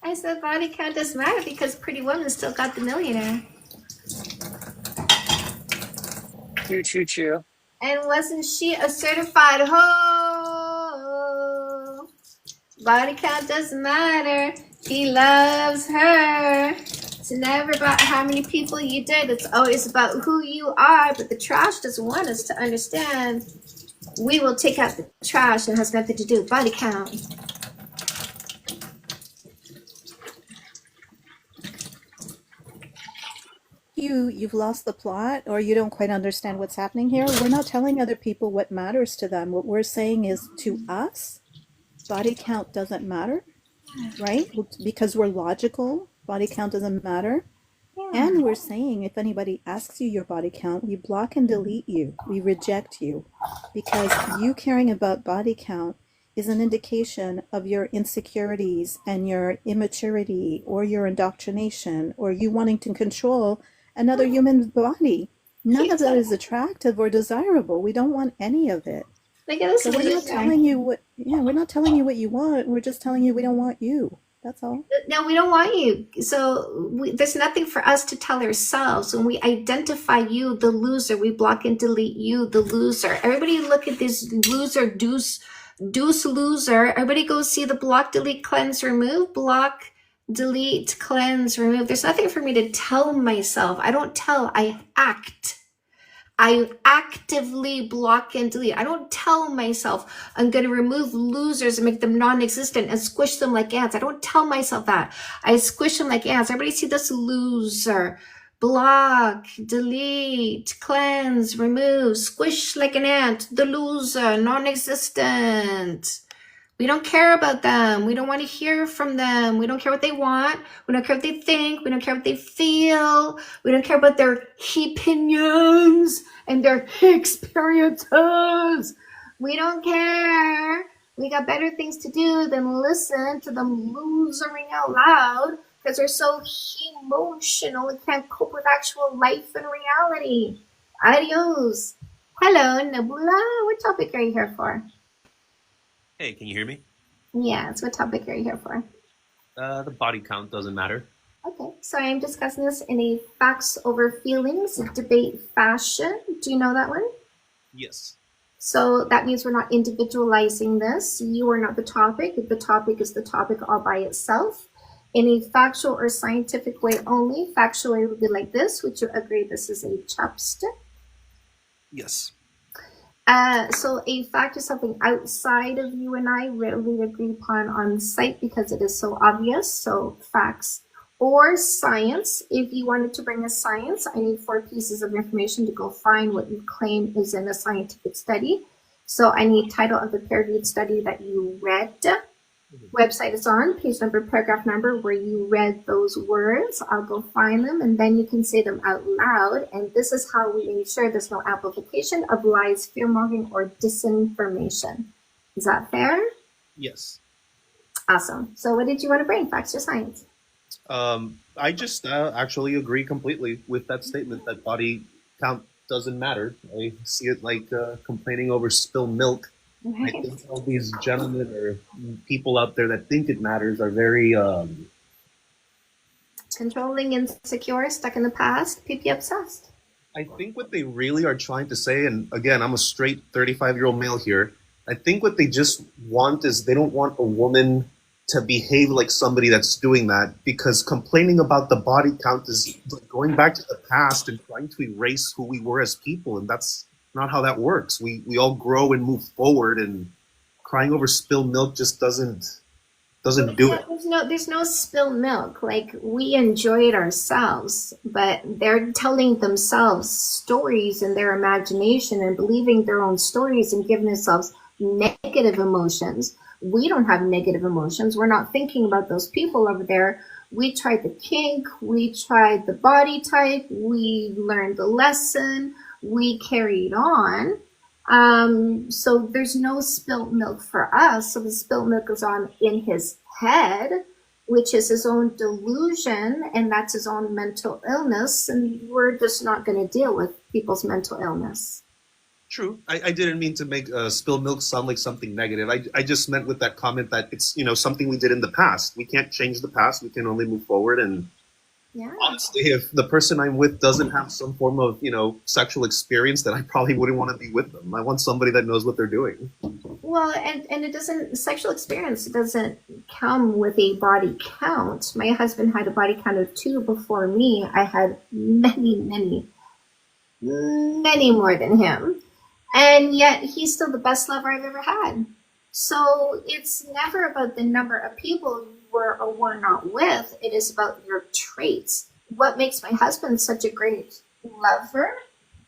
I said body count doesn't matter because Pretty Woman still got the millionaire. choo choo choo. And wasn't she a certified hoe? Body count doesn't matter. He loves her. It's never about how many people you did. It's always about who you are. But the trash doesn't want us to understand. We will take out the trash and it has nothing to do with body count. You've lost the plot, or you don't quite understand what's happening here. We're not telling other people what matters to them. What we're saying is, to us, body count doesn't matter, right? Because we're logical, body count doesn't matter. And we're saying, if anybody asks you your body count, we block and delete you. We reject you. Because you caring about body count is an indication of your insecurities and your immaturity or your indoctrination or you wanting to control another human body. None of that is attractive or desirable. We don't want any of it. Look at this. So we're not telling you what, we're not telling you what you want. We're just telling you we don't want you. That's all. No, we don't want you. So there's nothing for us to tell ourselves. When we identify you, the loser, we block and delete you, the loser. Everybody look at this loser, deuce loser. Everybody go see the block, delete, cleanse, remove. Block, delete, cleanse, remove. There's nothing for me to tell myself. I don't tell, I act. I actively block and delete. I don't tell myself I'm going to remove losers and make them non-existent and squish them like ants. I don't tell myself that. I squish them like ants. Everybody see this loser. Block, delete, cleanse, remove, squish like an ant. The loser, non-existent. We don't care about them. We don't want to hear from them. We don't care what they want. We don't care what they think. We don't care what they feel. We don't care about their opinions and their experiences. We don't care. We got better things to do than listen to them losering out loud because they're so emotional and can't cope with actual life and reality. Adios. Hello, Nebula. What topic are you here for? Hey, can you hear me? Yes, what topic are you here for? The body count doesn't matter. Okay, so I am discussing this in a facts over feelings debate fashion. Do you know that one? Yes. So that means we're not individualizing this. You are not the topic. The topic is the topic all by itself. In a factual or scientific way only, factual way would be like this. Would you agree this is a chopstick? Yes. So a fact is something outside of you and I, readily agreed upon on site because it is so obvious. So facts or science. If you wanted to bring a science, I need 4 pieces of information to go find what you claim is in a scientific study. So I need title of the peer-reviewed study that you read. Website is on, page number, paragraph number, where you read those words. I'll go find them and then you can say them out loud. And this is how we ensure there's no amplification of lies, fear-mongering, or disinformation. Is that fair? Yes. Awesome. So what did you want to bring, facts or science? I just actually agree completely with that statement that body count doesn't matter. I see it like complaining over spilled milk. I think all these gentlemen or people out there that think it matters are very Controlling, insecure, stuck in the past, PP obsessed. I think what they really are trying to say, and again, I'm a straight 35-year-old male here, I think what they just want is they don't want a woman to behave like somebody that's doing that, because complaining about the body count is going back to the past and trying to erase who we were as people, and that's not how that works. We all grow and move forward, and crying over spilled milk just doesn't doesn't do it. There's no spilled milk. Like, we enjoy it ourselves, but they're telling themselves stories in their imagination and believing their own stories and giving themselves negative emotions. We don't have negative emotions. We're not thinking about those people over there. We tried the kink, we tried the body type, we learned the lesson, we carried on. So there's no spilt milk for us. So the spilt milk is on in his head, which is his own delusion, and that's his own mental illness. And we're just not going to deal with people's mental illness. True. I didn't mean to make spilled milk sound like something negative. I just meant with that comment that it's, something we did in the past. We can't change the past. We can only move forward. And Yeah. honestly, if the person I'm with doesn't have some form of, sexual experience, then I probably wouldn't want to be with them. I want somebody that knows what they're doing. Well, and it doesn't, sexual experience doesn't come with a body count. My husband had a body count of 2 before me. I had many more than him. And yet he's still the best lover I've ever had. So it's never about the number of people you were or were not with. It is about your traits. What makes my husband such a great lover?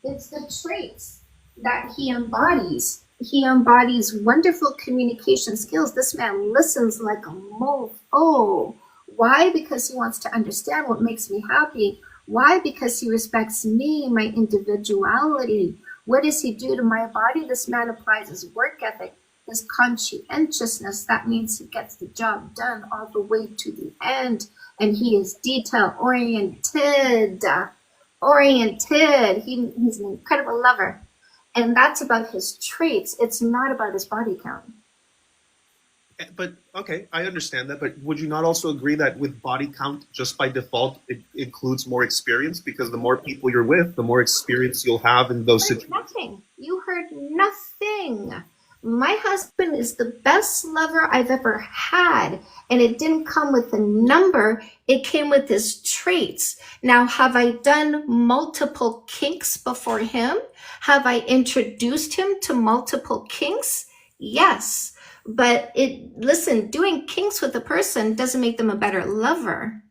It's the traits that he embodies. He embodies wonderful communication skills. This man listens like a mofo. Why? Because he wants to understand what makes me happy. Why? Because he respects me, my individuality. What does he do to my body? This man applies his work ethic, his conscientiousness. That means he gets the job done all the way to the end. And he is detail oriented. He's an incredible lover. And that's about his traits. It's not about his body count. But, okay, I understand that. But would you not also agree that with body count, just by default, it includes more experience? Because the more people you're with, the more experience you'll have in those situations. Nothing. You heard nothing. My husband is the best lover I've ever had. And it didn't come with a number. It came with his traits. Now, have I done multiple kinks before him? Have I introduced him to multiple kinks? Yes. But listen, doing kinks with a person doesn't make them a better lover.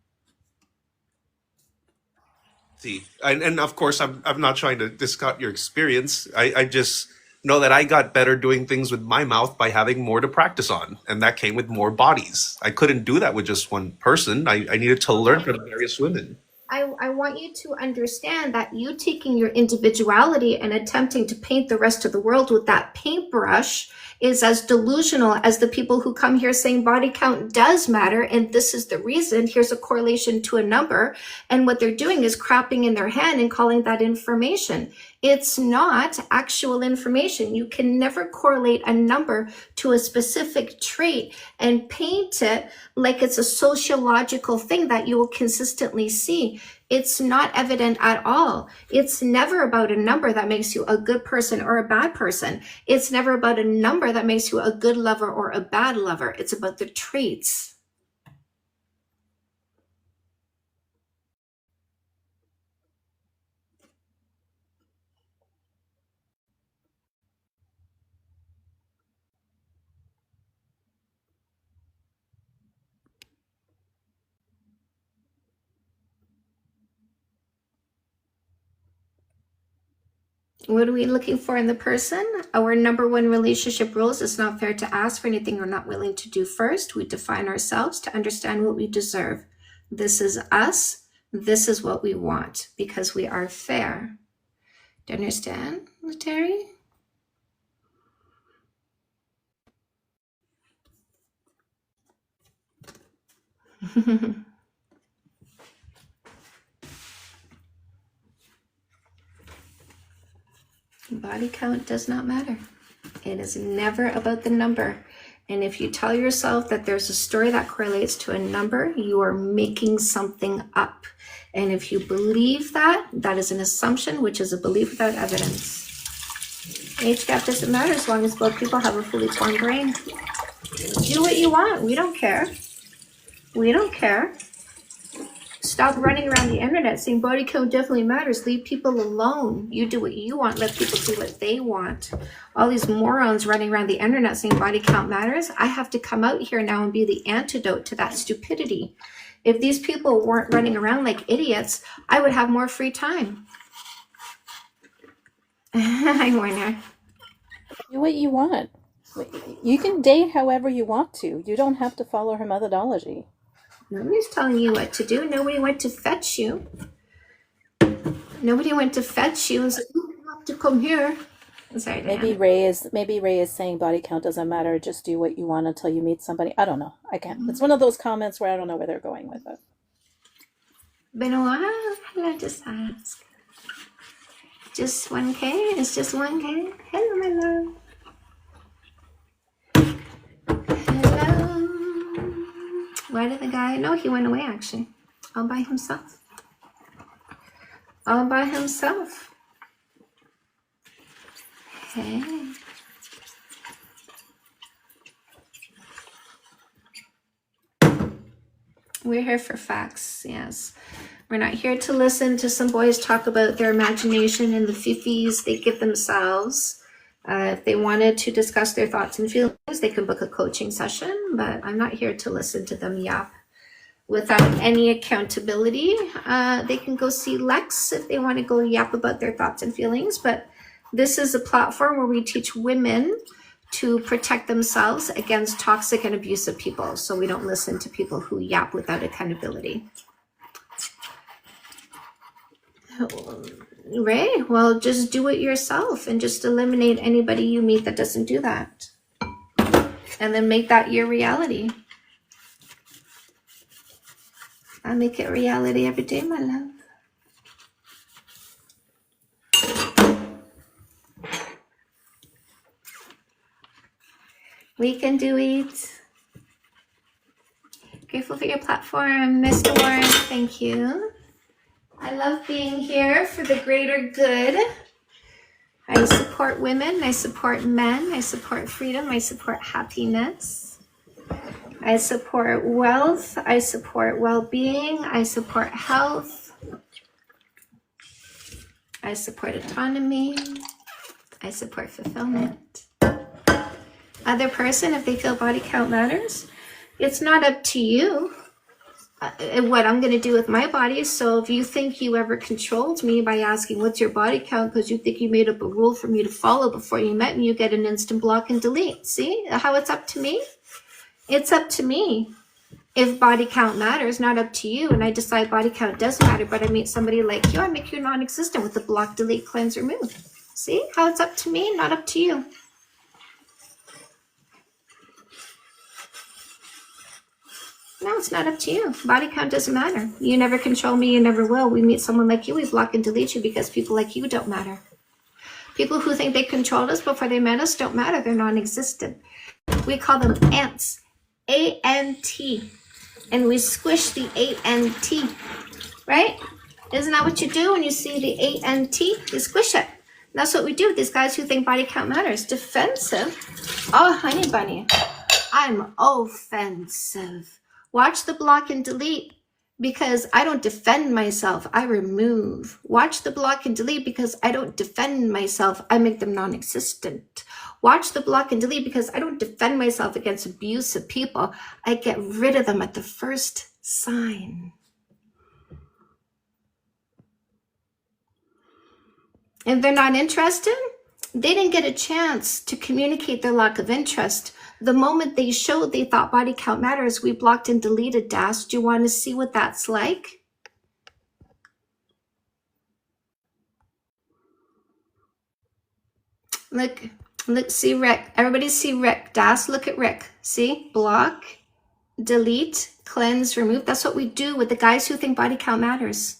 See, and of course, I'm not trying to discount your experience. I just know that I got better doing things with my mouth by having more to practice on. And that came with more bodies. I couldn't do that with just one person. I needed to learn from various women. I want you to understand that you taking your individuality and attempting to paint the rest of the world with that paintbrush is as delusional as the people who come here saying body count does matter and this is the reason. Here's a correlation to a number. And what they're doing is crapping in their hand and calling that information. It's not actual information. You can never correlate a number to a specific trait and paint it like it's a sociological thing that you will consistently see. It's not evident at all. It's never about a number that makes you a good person or a bad person. It's never about a number that makes you a good lover or a bad lover. It's about the traits. What are we looking for in the person? Our number one relationship rules: it's not fair to ask for anything we're not willing to do first. We define ourselves to understand what we deserve. This is us. This is what we want because we are fair. Do you understand, Terry? Body count does not matter. It is never about the number. And if you tell yourself that there's a story that correlates to a number, you are making something up. And if you believe that, that is an assumption, which is a belief without evidence. Age gap doesn't matter as long as both people have a fully formed brain. Do what you want. We don't care. We don't care. Stop running around the internet saying body count definitely matters. Leave people alone. You do what you want. Let people do what they want. All these morons running around the internet saying body count matters. I have to come out here now and be the antidote to that stupidity. If these people weren't running around like idiots, I would have more free time. Hi, Warner. Do what you want. You can date however you want to. You don't have to follow her methodology. Nobody's telling you what to do. Nobody went to fetch you. Nobody went to fetch you and said, you have to come here. Sorry, Maybe Ray is saying body count doesn't matter. Just do what you want until you meet somebody. I don't know. I can't. It's one of those comments where I don't know where they're going with it. Been a while. Hello, just ask. Just 1K? It's just 1K? Hello, my love. Hello. Why did the guy? No, he went away actually. All by himself. All by himself. Hey. We're here for facts, yes. We're not here to listen to some boys talk about their imagination and the fifis they give themselves. If they wanted to discuss their thoughts and feelings, they can book a coaching session, but I'm not here to listen to them yap without any accountability. They can go see Lex if they want to go yap about their thoughts and feelings, but this is a platform where we teach women to protect themselves against toxic and abusive people, so we don't listen to people who yap without accountability. Ray, well, just do it yourself and just eliminate anybody you meet that doesn't do that. And then make that your reality. I make it reality every day, my love. We can do it. Grateful for your platform, Mr. Warren. Thank you. I love being here for the greater good. I support women, I support men, I support freedom, I support happiness. I support wealth, I support well-being, I support health. I support autonomy, I support fulfillment. Other person, if they feel body count matters, it's not up to you what I'm going to do with my body. So if you think you ever controlled me by asking what's your body count because you think you made up a rule for me to follow before you met me, you get an instant block and delete. See how it's up to me? It's up to me. If body count matters, not up to you, and I decide body count does matter, but I meet somebody like you, I make you non-existent with the block, delete, cleanse, remove. See how it's up to me, not up to you. No, it's not up to you. Body count doesn't matter. You never control me. You never will. We meet someone like you, we block and delete you because people like you don't matter. People who think they controlled us before they met us don't matter. They're non-existent. We call them ants. A-N-T. And we squish the A-N-T. Right? Isn't that what you do when you see the A-N-T? You squish it. That's what we do with these guys who think body count matters. Defensive. Oh, honey bunny. I'm offensive. Watch the block and delete because I don't defend myself. I remove. Watch the block and delete because I don't defend myself. I make them non-existent. Watch the block and delete because I don't defend myself against abusive people. I get rid of them at the first sign. If they're not interested, they didn't get a chance to communicate their lack of interest. The moment they showed they thought body count matters, we blocked and deleted Das. Do you want to see what that's like? Look, see Rick. Everybody see Rick. Das, look at Rick. See? Block, delete, cleanse, remove. That's what we do with the guys who think body count matters.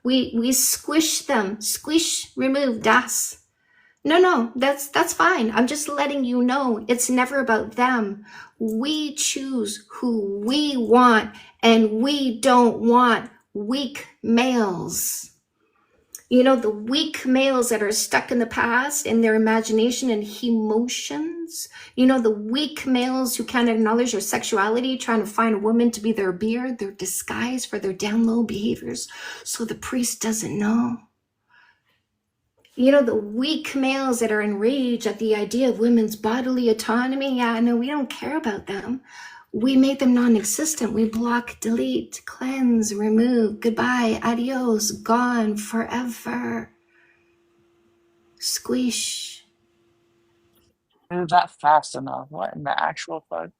We squish them. Squish, remove, Das. No, that's fine. I'm just letting you know it's never about them. We choose who we want, and we don't want weak males. You know, the weak males that are stuck in the past in their imagination and emotions. You know, the weak males who can't acknowledge their sexuality, trying to find a woman to be their beard, their disguise for their down low behaviors, so the priest doesn't know. You know, the weak males that are enraged at the idea of women's bodily autonomy. Yeah, no, we don't care about them. We made them non-existent. We block, delete, cleanse, remove, goodbye, adios, gone, forever. Squish. Move that fast enough. What in the actual fuck?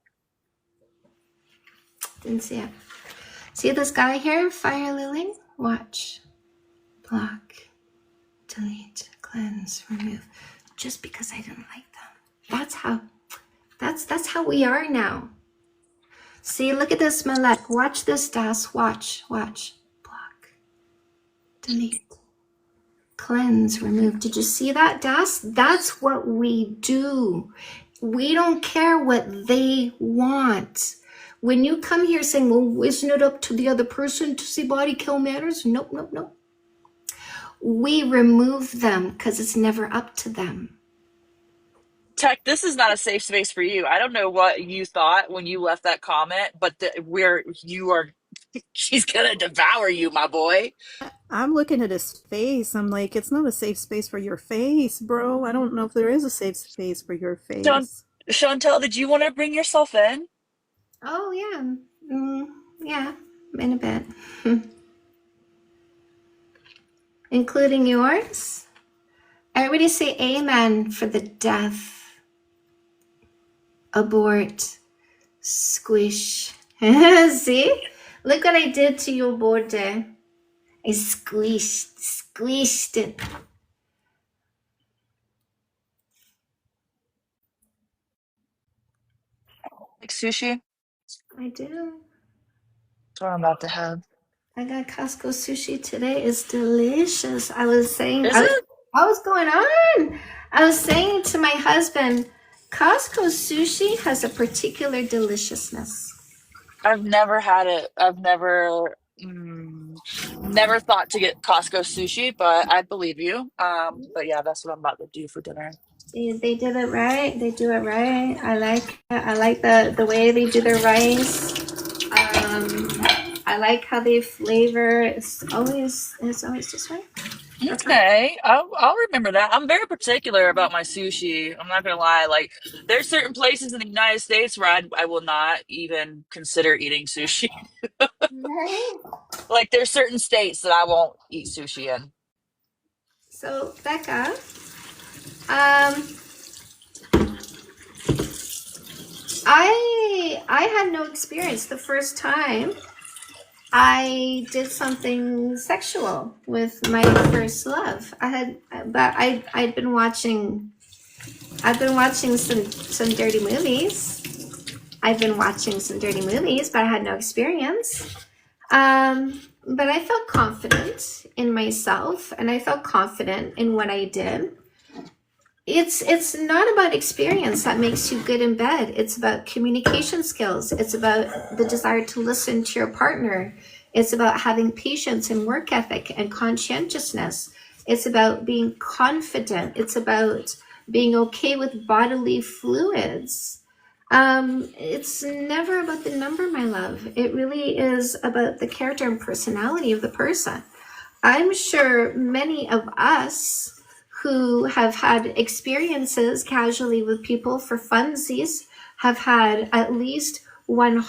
Didn't see it. See this guy here, Fire Lily? Watch. Block, delete, cleanse, remove. Just because I didn't like them. That's how we are now. See, look at this, Malek. Watch this, Das. Watch. Block, delete, cleanse, remove. Did you see that, Das? That's what we do. We don't care what they want. When you come here saying, well, isn't it up to the other person to see body count matters? Nope. We remove them because it's never up to them. Tech, this is not a safe space for you. I don't know what you thought when you left that comment, but she's gonna devour you, my boy. I'm looking at his face. I'm like, it's not a safe space for your face, bro. I don't know if there is a safe space for your face. Chantel, did you want to bring yourself in? Oh, yeah. Yeah, in a bit. Including yours. Everybody say amen for the death. Abort. Squish. See? Look what I did to your borde. I squished it. Like sushi? I do. That's what I'm about to have. I got Costco sushi today. It's delicious. I was saying, Is it? what was going on? I was saying to my husband, Costco sushi has a particular deliciousness. I've never had it. I've never thought to get Costco sushi, but I believe you. But yeah, that's what I'm about to do for dinner. They did it right. They do it right. I like the way they do their rice. I like how they flavor. It's always just right. Okay, I'll remember that. I'm very particular about my sushi. I'm not gonna lie. Like, there's certain places in the United States where I will not even consider eating sushi. Right. Like, there's certain states that I won't eat sushi in. So Becca, I had no experience the first time I did something sexual with my first love. I'd been watching some dirty movies. But I had no experience. But I felt confident in myself, and I felt confident in what I did. It's not about experience that makes you good in bed. It's about communication skills. It's about the desire to listen to your partner. It's about having patience and work ethic and conscientiousness. It's about being confident. It's about being okay with bodily fluids. It's never about the number, my love. It really is about the character and personality of the person. I'm sure many of us who have had experiences casually with people for funsies have had at least one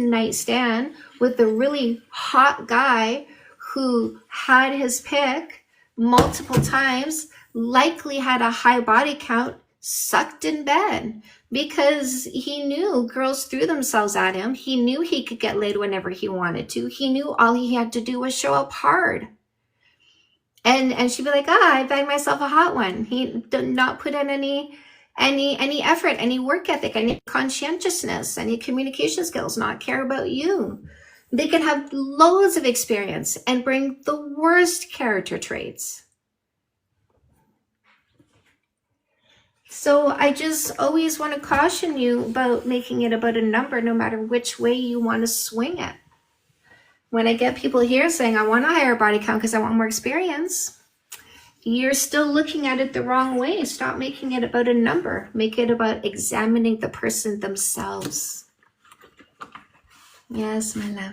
night stand with a really hot guy who had his pick multiple times, likely had a high body count, sucked in bed because he knew girls threw themselves at him. He knew he could get laid whenever he wanted to. He knew all he had to do was show up hard. And she'd be like, I bagged myself a hot one. He did not put in any effort, any work ethic, any conscientiousness, any communication skills, not care about you. They can have loads of experience and bring the worst character traits. So I just always want to caution you about making it about a number, no matter which way you want to swing it. When I get people here saying, I want a higher body count because I want more experience, You're still looking at it the wrong way. Stop making it about a number. Make it about examining the person themselves. Yes, my love.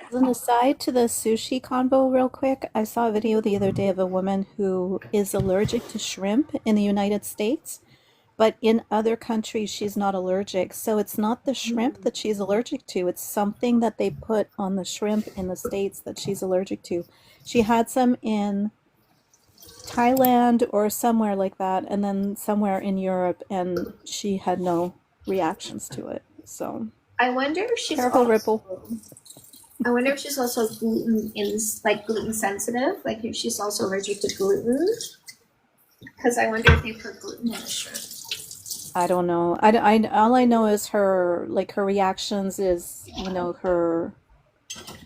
As an aside to the sushi convo, real quick, I saw a video the other day of a woman who is allergic to shrimp in the United States, but in other countries she's not allergic. So it's not the shrimp that she's allergic to, it's something that they put on the shrimp in the States that she's allergic to. She had some in Thailand or somewhere like that, and then somewhere in Europe, and she had no reactions to it. So I wonder if she's careful, also, Ripple. I wonder if she's also gluten sensitive, like if she's also allergic to gluten. Because I wonder if they put gluten in the shrimp. I don't know. All I know is her reactions is, you know, her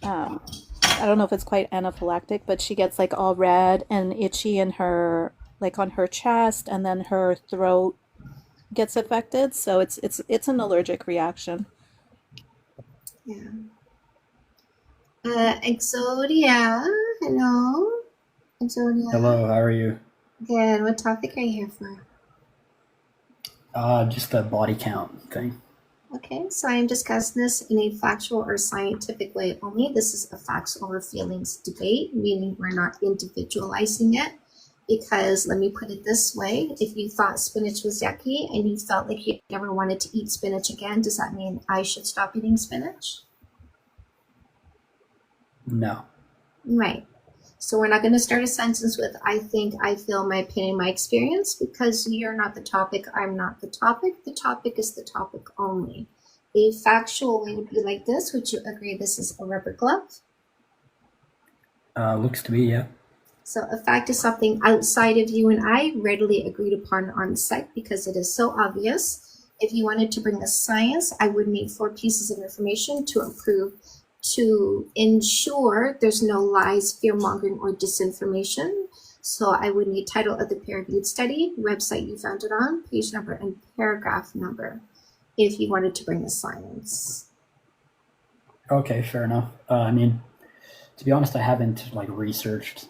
I don't know if it's quite anaphylactic, but she gets like all red and itchy in her, like on her chest, and then her throat gets affected. So it's an allergic reaction. Yeah. Exodia, hello. Exodia. Hello, how are you? Good. What topic are you here for? Just the body count thing. Okay, so I'm discussing this in a factual or scientific way only. This is a facts over feelings debate, meaning we're not individualizing it. Because let me put it this way, if you thought spinach was yucky and you felt like you never wanted to eat spinach again, does that mean I should stop eating spinach? No. Right. So we're not going to start a sentence with I think, I feel, my opinion, my experience, because you're not the topic, I'm not the topic. The topic is the topic only. A factual way would be like this. Would you agree this is a rubber glove? Looks to be, yeah. So a fact is something outside of you and I, readily agreed upon on site because it is so obvious. If you wanted to bring a science, I would need 4 pieces of information to approve, to ensure there's no lies, fear-mongering, or disinformation. So I would need title of the peer-reviewed study, website you found it on, page number, and paragraph number if you wanted to bring the science. Okay, fair enough. I mean, to be honest, I haven't researched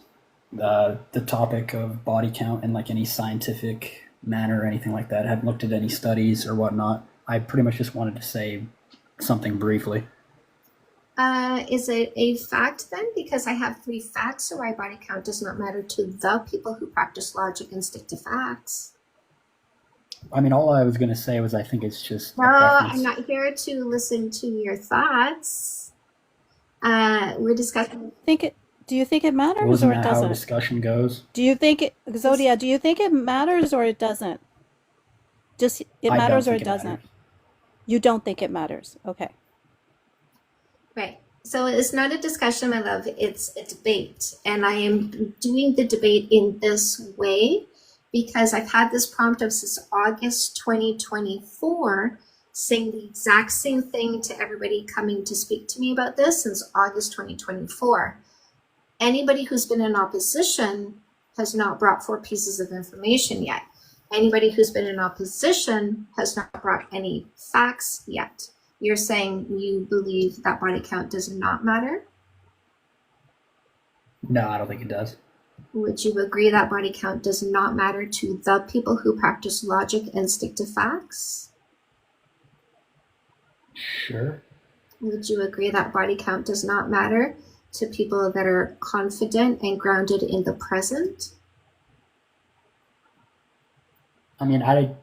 the topic of body count in any scientific manner or anything like that. I haven't looked at any studies or whatnot. I pretty much just wanted to say something briefly. Is it a fact then? Because I have 3 facts, so why body count does not matter to the people who practice logic and stick to facts. I mean, all I was going to say was I think it's just No, I'm not here to listen to your thoughts. We're discussing. Do you think it matters Wasn't or it that how doesn't? discussion goes? Do you think it, Zodia, do you think it matters or it doesn't? Just it I matters don't or think it it doesn't? matters. You don't think it matters. Okay. Right. So it's not a discussion, my love. It's a debate. And I am doing the debate in this way because I've had this prompt up since August 2024 saying the exact same thing to everybody coming to speak to me about this since August 2024. Anybody who's been in opposition has not brought 4 pieces of information yet. Anybody who's been in opposition has not brought any facts yet. You're saying you believe that body count does not matter? No, I don't think it does. Would you agree that body count does not matter to the people who practice logic and stick to facts? Sure. Would you agree that body count does not matter to people that are confident and grounded in the present? I mean, I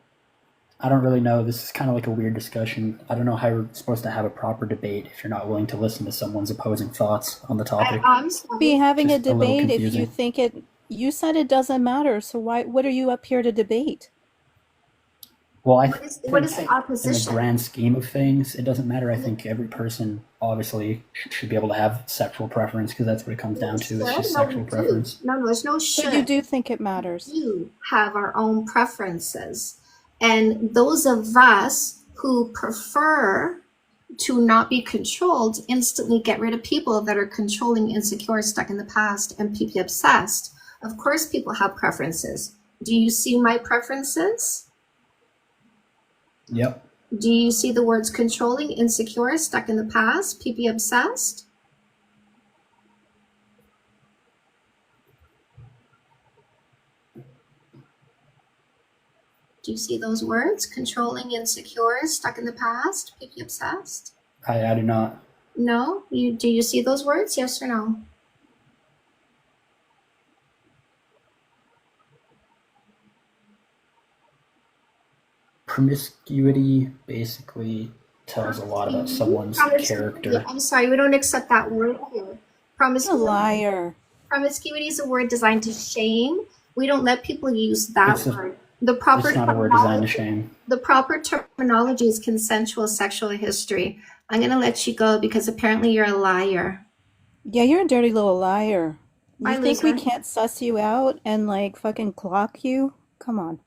don't really know. This is kind of like a weird discussion. I don't know how you're supposed to have a proper debate if you're not willing to listen to someone's opposing thoughts on the topic. I'm sorry. Be having a Just a little debate if you confusing. think it. You said it doesn't matter, so what are you up here to debate? Well, I What is the think in the opposition? grand scheme of things, it doesn't matter. I think every person obviously should be able to have sexual preference because that's what it comes down to. It's just No, sexual we do. preference. No, there's no So should. you do think it matters? We do have our own preferences. And those of us who prefer to not be controlled instantly get rid of people that are controlling, insecure, stuck in the past, and PP obsessed. Of course, people have preferences. Do you see my preferences? Yep. Do you see the words controlling, insecure, stuck in the past, PP obsessed? Do you see those words? Controlling, insecure, stuck in the past, picky, obsessed? I do not. No? Do you see those words? Yes or no? Promiscuity basically tells a lot about someone's character. I'm sorry, we don't accept that word here. You're a Promiscuity. liar. Promiscuity is a word designed to shame. We don't let people use that word. The proper It's not a word designed to shame. The proper terminology is consensual sexual history. I'm going to let you go because apparently you're a liar. Yeah, you're a dirty little liar. You Bye, think we loser. can't suss you out and like fucking clock you? Come on.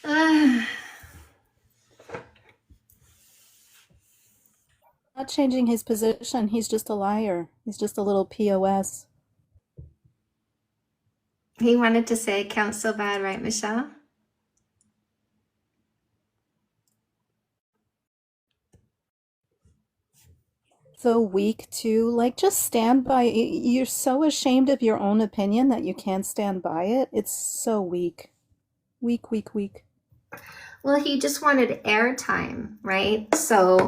Ah, Not changing his position. He's just a liar. He's just a little POS. he wanted to say it counts so bad, right, Michelle? So weak too. Like just stand by you're so ashamed of your own opinion that you can't stand by it. It's so weak. Weak, weak, weak. Well, he just wanted airtime, right? So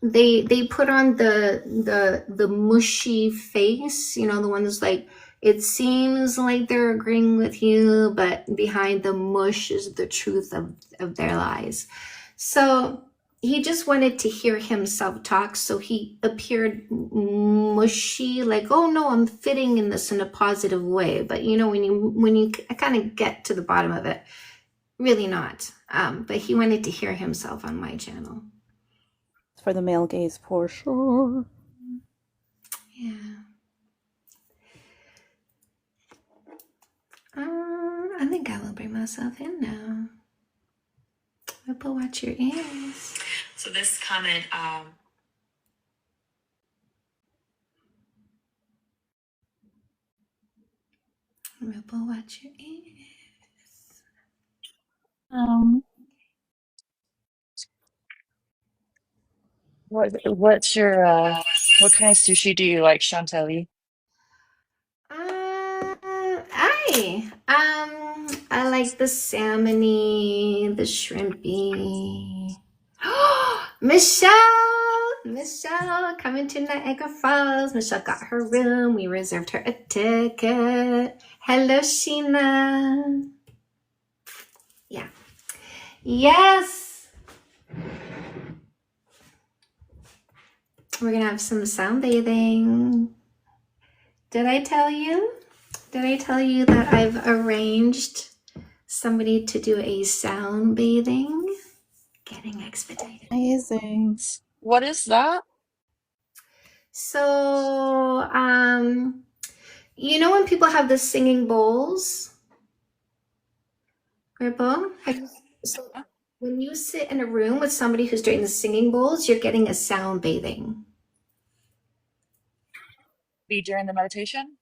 they put on the mushy face, you know, the one that's like, it seems like they're agreeing with you, but behind the mush is the truth of their lies. So he just wanted to hear himself talk, so he appeared mushy, like, oh no, I'm fitting in this in a positive way. But you know, when you kind of get to the bottom of it, really not. But he wanted to hear himself on my channel. It's for the male gaze for sure. Yeah. I think I will bring myself in now. Ripple, watch your ears. So this comment, Ripple, watch your ears. What's your what kind of sushi do you like, Chantelly? I like the salmony, the shrimpy. Michelle, coming to Niagara Falls. Michelle got her room. We reserved her a ticket. Hello, Sheena. Yeah. Yes. We're gonna have some sound bathing. Did I tell you that I've arranged somebody to do a sound bathing? Getting expedited. Amazing. What is that? So, you know when people have the singing bowls? Ripple? So when you sit in a room with somebody who's doing the singing bowls, you're getting a sound bathing. Be during the meditation?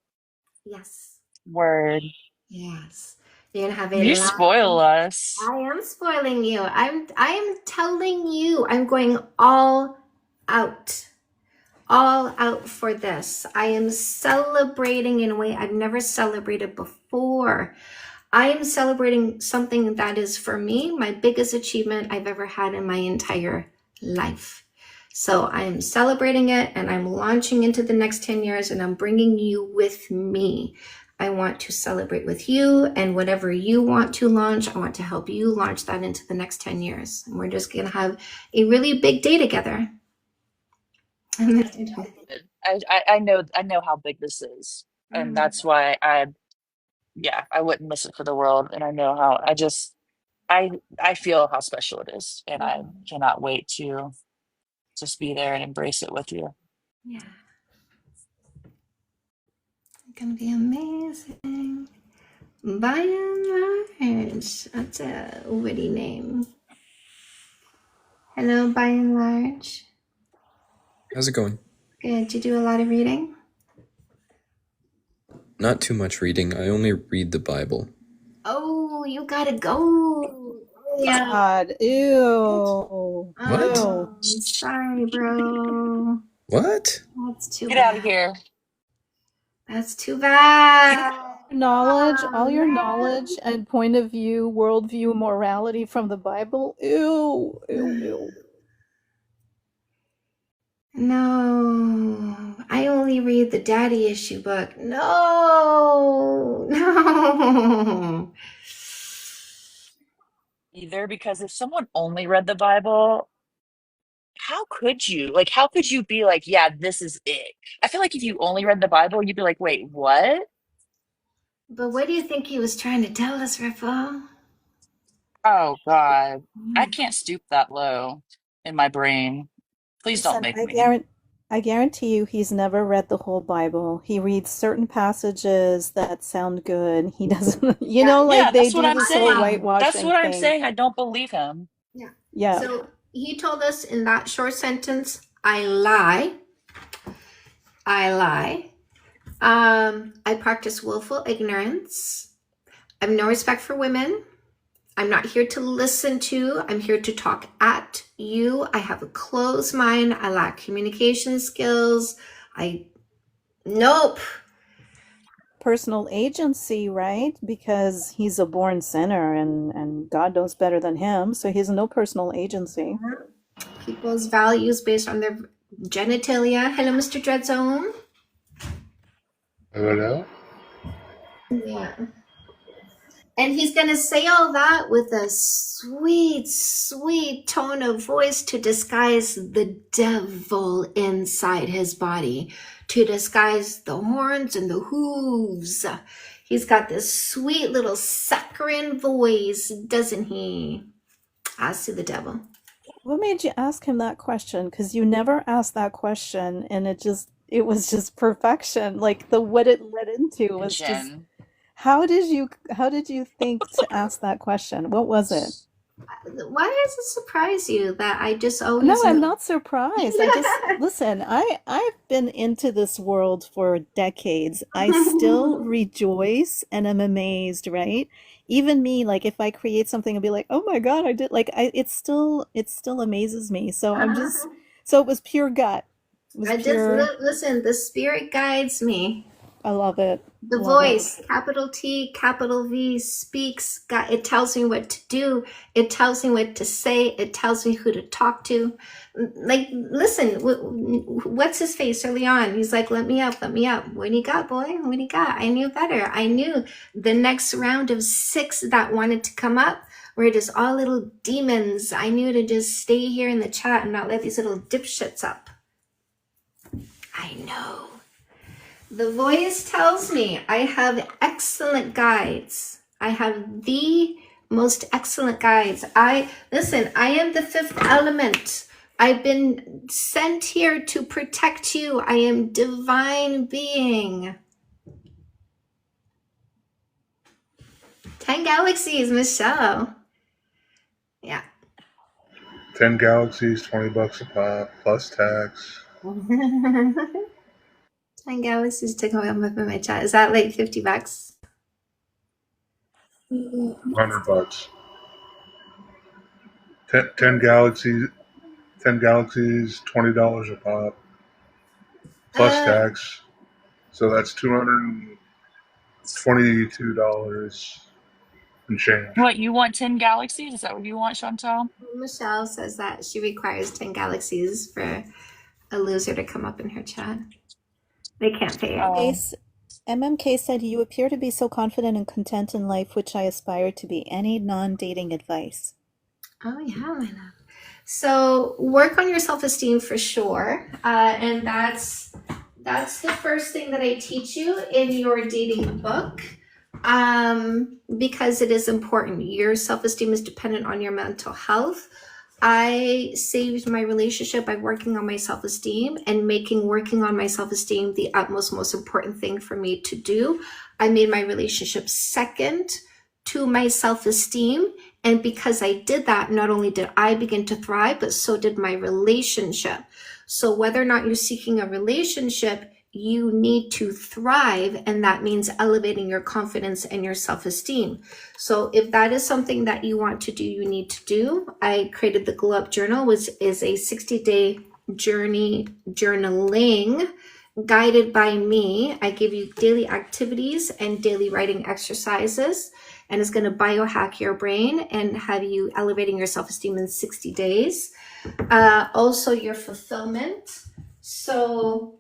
Yes. Word. Yes. You're gonna have a You loud. spoil us. I am spoiling you. I am telling you. I'm going all out. All out for this. I am celebrating in a way I've never celebrated before. I am celebrating something that is, for me, my biggest achievement I've ever had in my entire life. So I am celebrating it, and I'm launching into the next 10 years, and I'm bringing you with me. I want to celebrate with you, and whatever you want to launch, I want to help you launch that into the next 10 years. And we're just going to have a really big day together. I know how big this is, and that's why I wouldn't miss it for the world. And I know how I feel how special it is, and I cannot wait to just be there and embrace it with you. Yeah. It's gonna be amazing. By and large. That's a witty name. Hello, by and large. How's it going? Good. Did you do a lot of reading? Not too much reading. I only read the Bible. Oh, you gotta go. Yeah. God, ew. What? Oh, sorry, bro. What? That's too Get bad. out of here. That's too bad. Knowledge, all your knowledge and point of view, worldview, morality from the Bible. Ew, ew, ew. No, I only read the daddy issue book. No, no. Either, because if someone only read the Bible, how could you? Like, how could you be like, yeah, this is it? I feel like if you only read the Bible, you'd be like, wait, what? But what do you think he was trying to tell us, Ripple? Oh God, I can't stoop that low in my brain. Please don't Listen, make me. I guarantee you he's never read the whole Bible. He reads certain passages that sound good. He doesn't, Yeah, like they that's what do I'm this whole saying. That's whitewashing what I'm thing. saying. I don't believe him. Yeah. Yeah. So he told us in that short sentence, I lie. I lie. I practice willful ignorance. I have no respect for women. I'm not here to listen to. I'm here to talk at you. I have a closed mind. I lack communication skills. Nope. Personal agency, right? Because he's a born sinner and God knows better than him, so he has no personal agency. People's values based on their genitalia. Hello, Mr. Dreadzone. Hello? Yeah. And he's going to say all that with a sweet, sweet tone of voice to disguise the devil inside his body, to disguise the horns and the hooves. He's got this sweet little saccharine voice, doesn't he? As to the devil. What made you ask him that question? Because you never asked that question, and it was just perfection. Like what it led into was just, Jen. how did you think to ask that question? What was it? Why does it surprise you that I just always No, I'm not surprised. Listen, I've been into this world for decades. I still rejoice and am amazed, right? Even me, like if I create something and be like, oh my God, I did it still amazes me. So so it was pure gut. It was listen, the spirit guides me. I love it. The voice, capital T, capital V, speaks. God, it tells me what to do. It tells me what to say. It tells me who to talk to. Like, listen, what's his face early on? He's like, let me up, let me up. What do you got, boy? What do you got? I knew better. I knew the next round of 6 that wanted to come up were just all little demons. I knew to just stay here in the chat and not let these little dipshits up. I know. The voice tells me I have excellent guides. I have the most excellent guides. I am the 5th element. I've been sent here to protect you. I am divine being. 10 galaxies, Michelle. Yeah. 10 galaxies, $20 a pop, plus tax. 10 galaxies to come up in my chat. Is that like $50? $100. 10 galaxies, $20 a pop, plus tax. So that's $222 and change. What, you want 10 galaxies? Is that what you want, Chantal? Michelle says that she requires 10 galaxies for a loser to come up in her chat. They can't pay it. MMK said, you appear to be so confident and content in life, which I aspire to be. Any non-dating advice? Oh, yeah, my love. So work on your self-esteem for sure. And that's the first thing that I teach you in your dating book. Because it is important. Your self-esteem is dependent on your mental health. I saved my relationship by working on my self-esteem and making working on my self-esteem the utmost, most important thing for me to do. I made my relationship second to my self-esteem. And because I did that, not only did I begin to thrive, but so did my relationship. So whether or not you're seeking a relationship, you need to thrive, and that means elevating your confidence and your self-esteem. So if that is something that you want to do, you need to do. I created the Glow Up Journal, which is a 60-day journey journaling guided by me. I give you daily activities and daily writing exercises, and it's going to biohack your brain and have you elevating your self-esteem in 60 days. Also your fulfillment. So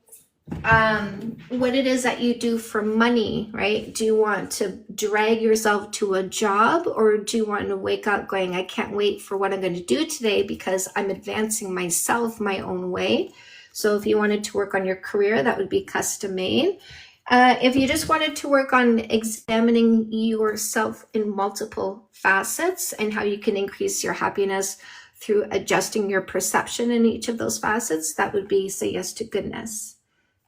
what it is that you do for money, right? Do you want to drag yourself to a job, or do you want to wake up going, I can't wait for what I'm going to do today because I'm advancing myself my own way? So if you wanted to work on your career, that would be custom made. If you just wanted to work on examining yourself in multiple facets and how you can increase your happiness through adjusting your perception in each of those facets, that would be Say Yes to Goodness.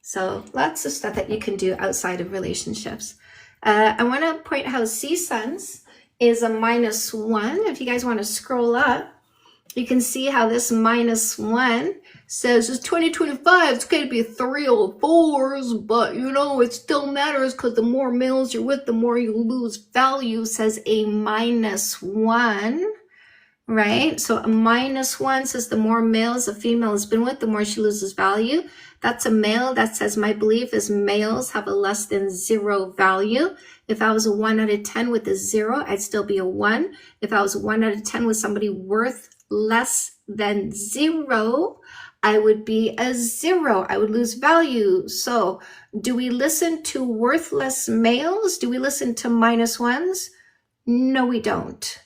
So lots of stuff that you can do outside of relationships. I want to point how CSUNS is a -1. If you guys want to scroll up, you can see how this -1 says it's 2025. It's going to be 304s, but you know, it still matters because the more males you're with, the more you lose value, says a -1. Right? So a -1 says the more males a female has been with, the more she loses value. That's a male that says, my belief is males have a less than 0 value. If I was a 1 out of 10 with a 0, I'd still be a 1. If I was a 1 out of 10 with somebody worth less than 0, I would be a 0. I would lose value. So do we listen to worthless males? Do we listen to -1s? No, we don't.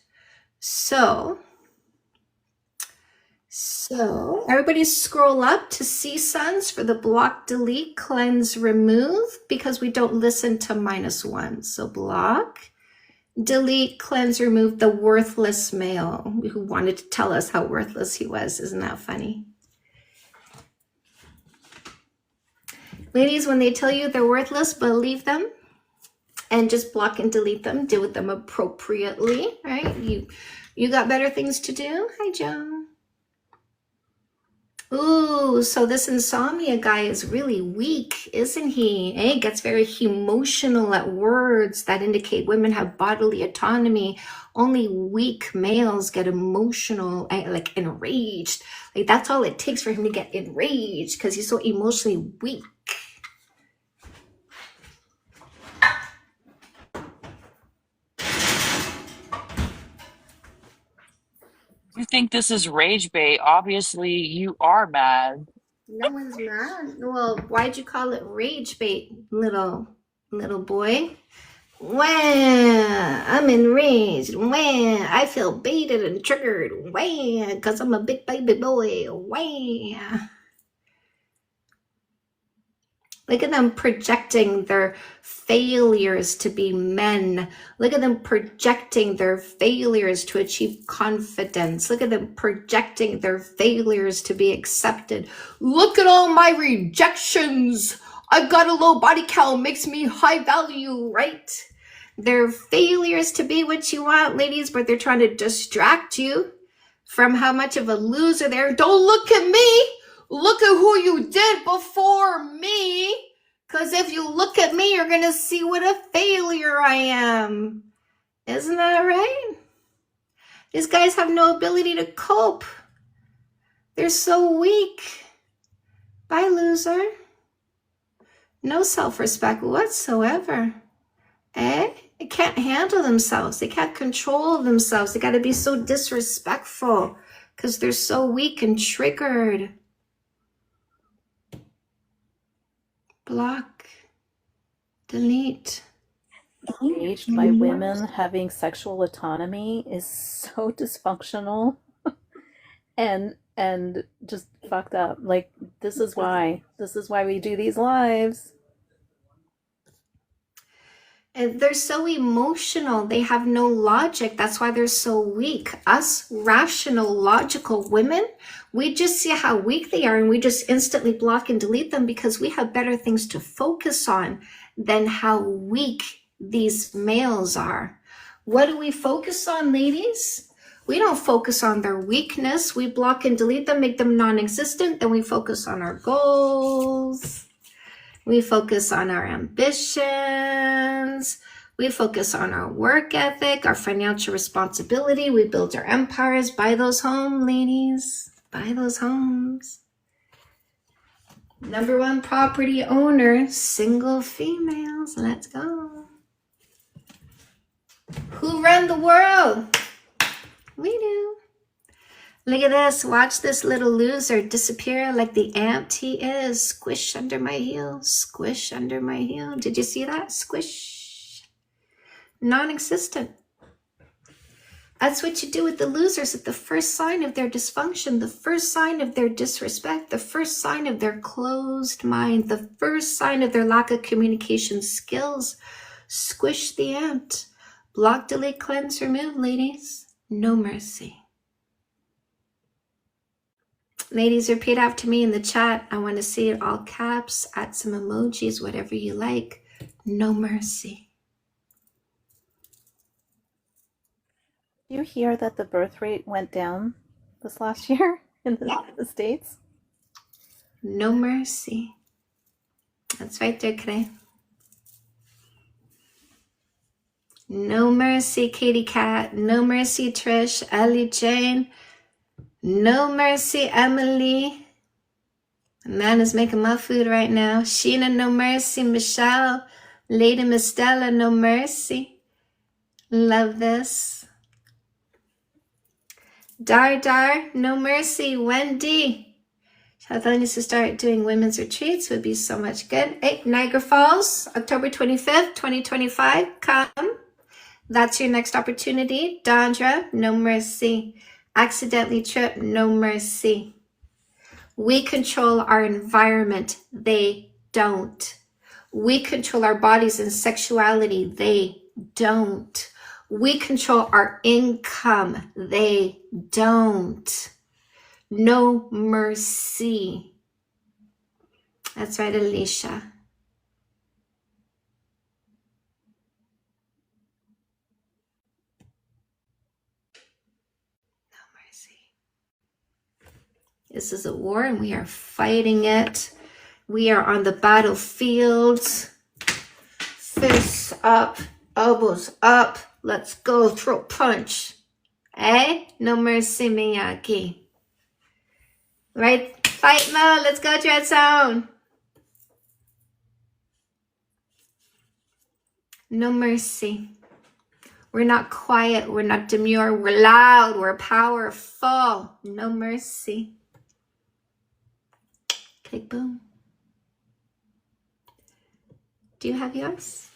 So everybody scroll up to CSUNS for the block, delete, cleanse, remove, because we don't listen to -1. So block, delete, cleanse, remove the worthless male who wanted to tell us how worthless he was. Isn't that funny? Ladies, when they tell you they're worthless, believe them and just block and delete them. Deal with them appropriately, right? You got better things to do. Hi, Joe. Ooh, so this insomnia guy is really weak, isn't he? He gets very emotional at words that indicate women have bodily autonomy. Only weak males get emotional, like enraged. Like that's all it takes for him to get enraged because he's so emotionally weak. You think this is rage bait? Obviously, you are mad. No one's mad. Well, why'd you call it rage bait, little boy? Wah, I'm enraged. Wah, I feel baited and triggered. Wah, because I'm a big baby boy. Wah. Look at them projecting their failures to be men. Look at them projecting their failures to achieve confidence. Look at them projecting their failures to be accepted. Look at all my rejections. I've got a low body count, makes me high value, right? They're failures to be what you want, ladies, but they're trying to distract you from how much of a loser they are. Don't look at me. Look at who you did before me. Because if you look at me, you're going to see what a failure I am. Isn't that right? These guys have no ability to cope. They're so weak. Bye, loser. No self-respect whatsoever. They can't handle themselves. They can't control themselves. They got to be so disrespectful because they're so weak and triggered. Block, delete. Engaged by women having sexual autonomy is so dysfunctional and just fucked up. Like this is why we do these lives. And they're so emotional. They have no logic. That's why they're so weak. Us rational, logical women, we just see how weak they are and we just instantly block and delete them because we have better things to focus on than how weak these males are. What do we focus on, ladies? We don't focus on their weakness. We block and delete them, make them non-existent. Then we focus on our goals. We focus on our ambitions. We focus on our work ethic, our financial responsibility. We build our empires. Buy those homes, ladies. Buy those homes. Number one property owner, single females. Let's go. Who run the world? We do. Look at this. Watch this little loser disappear like the ant he is. Squish under my heel. Squish under my heel. Did you see that? Squish. Non-existent. That's what you do with the losers at the first sign of their dysfunction, the first sign of their disrespect, the first sign of their closed mind, the first sign of their lack of communication skills. Squish the ant. Block, delete, cleanse, remove, ladies. No mercy. Ladies, repeat after me in the chat. I want to see it all caps. Add some emojis, whatever you like. No mercy. Do you hear that the birth rate went down this last year in the States? No mercy. That's right there, Kray. No mercy, Katie Cat. No mercy, Trish. Ellie Jane. No mercy, Emily. A man is making my food right now. Sheena, no mercy. Michelle. Lady Miss Stella, no mercy. Love this. Dar, no mercy. Wendy. I thought I need to start doing women's retreats. Would be so much good. Hey, Niagara Falls, October 25th, 2025. Come. That's your next opportunity. Dondra, no mercy. Accidentally trip, no mercy. We control our environment. They don't. We control our bodies and sexuality. They don't. We control our income. They don't. No mercy. That's right, Alicia. This is a war and we are fighting it. We are on the battlefield. Fists up, elbows up. Let's go, throat punch. Eh? No mercy, Miyagi. Right? Fight mode. Let's go, Dread Zone. No mercy. We're not quiet. We're not demure. We're loud. We're powerful. No mercy. Click boom. Do you have yours?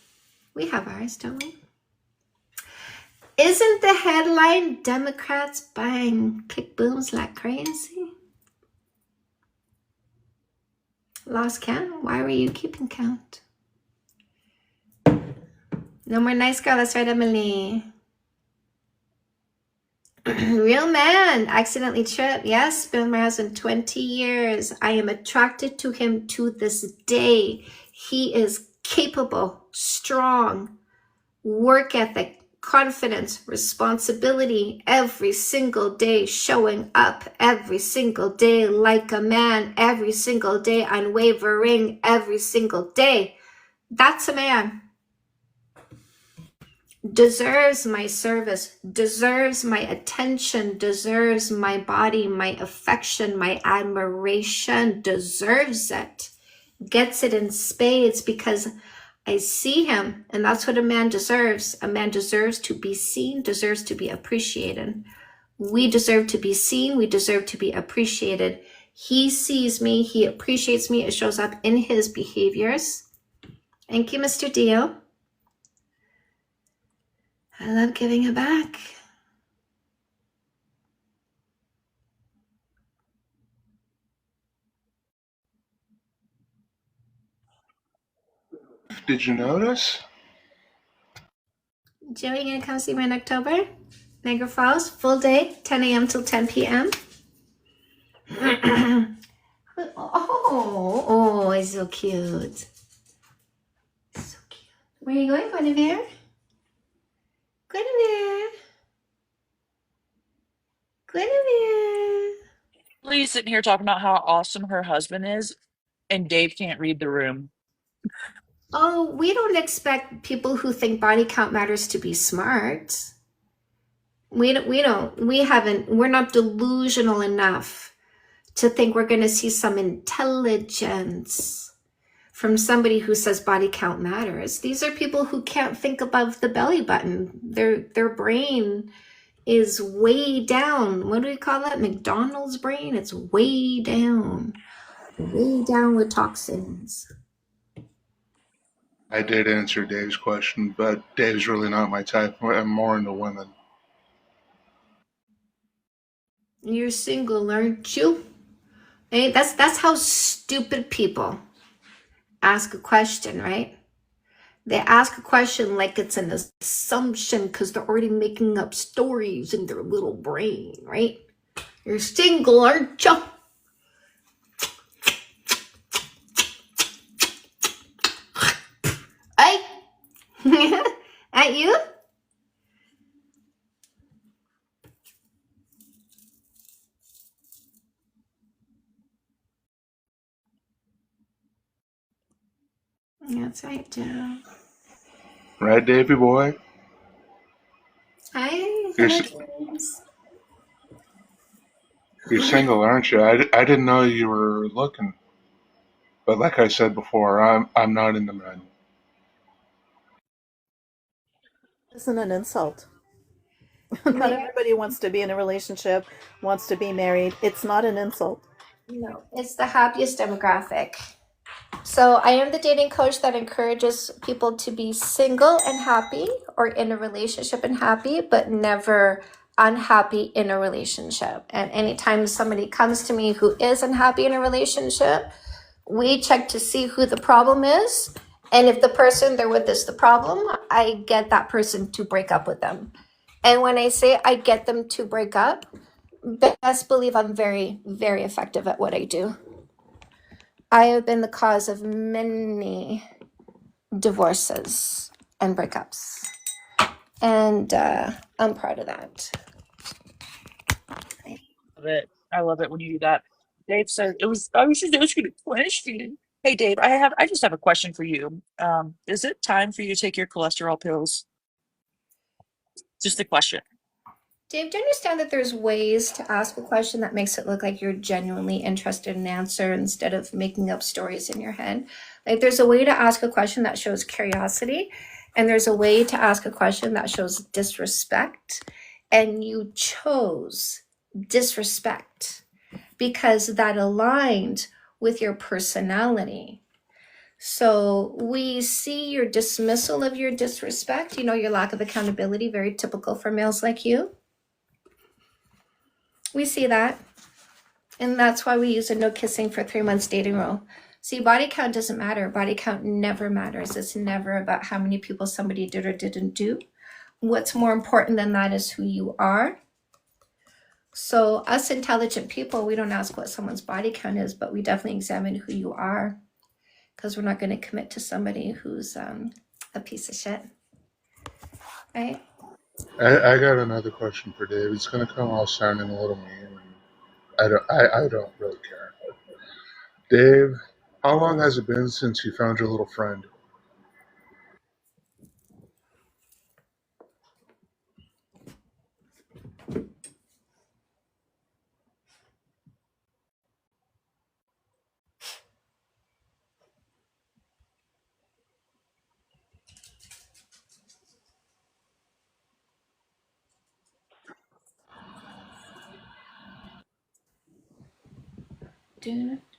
We have ours, don't we? Isn't the headline Democrats buying kick booms like crazy? Lost count? Why were you keeping count? No more nice girl. That's right, Emily. Real man. Accidentally tripped. Yes, been my husband 20 years. I am attracted to him to this day. He is capable, strong, work ethic, confidence, responsibility, every single day showing up, every single day like a man, every single day unwavering, every single day. That's a man. Deserves my service, deserves my attention, deserves my body, my affection, my admiration, deserves it. Gets it in spades because I see him, and that's what a man deserves. A man deserves to be seen, deserves to be appreciated. We deserve to be seen, we deserve to be appreciated. He sees me, he appreciates me, it shows up in his behaviors. Thank you, Mr. Dio. I love giving it back. Did you notice? Joey, gonna come see me in October? Niagara Falls, full day, 10 a.m. till 10 p.m. Oh, it's so cute. So cute. Where are you going, Guinevere? Guinevere. Guinevere. Lee's sitting here talking about how awesome her husband is, and Dave can't read the room. Oh, we don't expect people who think body count matters to be smart. We're not delusional enough to think we're going to see some intelligence from somebody who says body count matters. These are people who can't think above the belly button. Their brain is way down. What do we call that? McDonald's brain? It's way down with toxins. I did answer Dave's question, but Dave's really not my type. I'm more into women. You're single, aren't you? Hey, that's how stupid people ask a question, right? They ask a question like it's an assumption because they're already making up stories in their little brain, right? You're single, aren't you? Hey? At you? That's right, Joe. Right, Davey boy? Hi. You're, you're single, aren't you? I didn't know you were looking. But like I said before, I'm not into men. Isn't an insult. Not everybody wants to be in a relationship, wants to be married. It's not an insult. No, it's the happiest demographic. So I am the dating coach that encourages people to be single and happy, or in a relationship and happy, but never unhappy in a relationship. And anytime somebody comes to me who is unhappy in a relationship, we check to see who the problem is. And if the person they're with is the problem, I get that person to break up with them. And when I say I get them to break up, best believe I'm very, very effective at what I do. I have been the cause of many divorces and breakups. And I'm proud of that. I love it when you do that. Dave said I was just asking a question. Hey Dave, I just have a question for you. Is it time for you to take your cholesterol pills? Just a question. Dave, do you understand that there's ways to ask a question that makes it look like you're genuinely interested in an answer instead of making up stories in your head? Like, there's a way to ask a question that shows curiosity, and there's a way to ask a question that shows disrespect. And you chose disrespect because that aligned with your personality. So we see your dismissal of your disrespect, your lack of accountability, very typical for males like you. We see that. And that's why we use a no kissing for 3 months dating rule. See, body count doesn't matter. Body count never matters. It's never about how many people somebody did or didn't do. What's more important than that is who you are. So us intelligent people, we don't ask what someone's body count is, but we definitely examine who you are, because we're not going to commit to somebody who's a piece of shit. Right? I got another question for Dave. It's going to come all sounding a little mean. I don't really care. Dave, how long has it been since you found your little friend?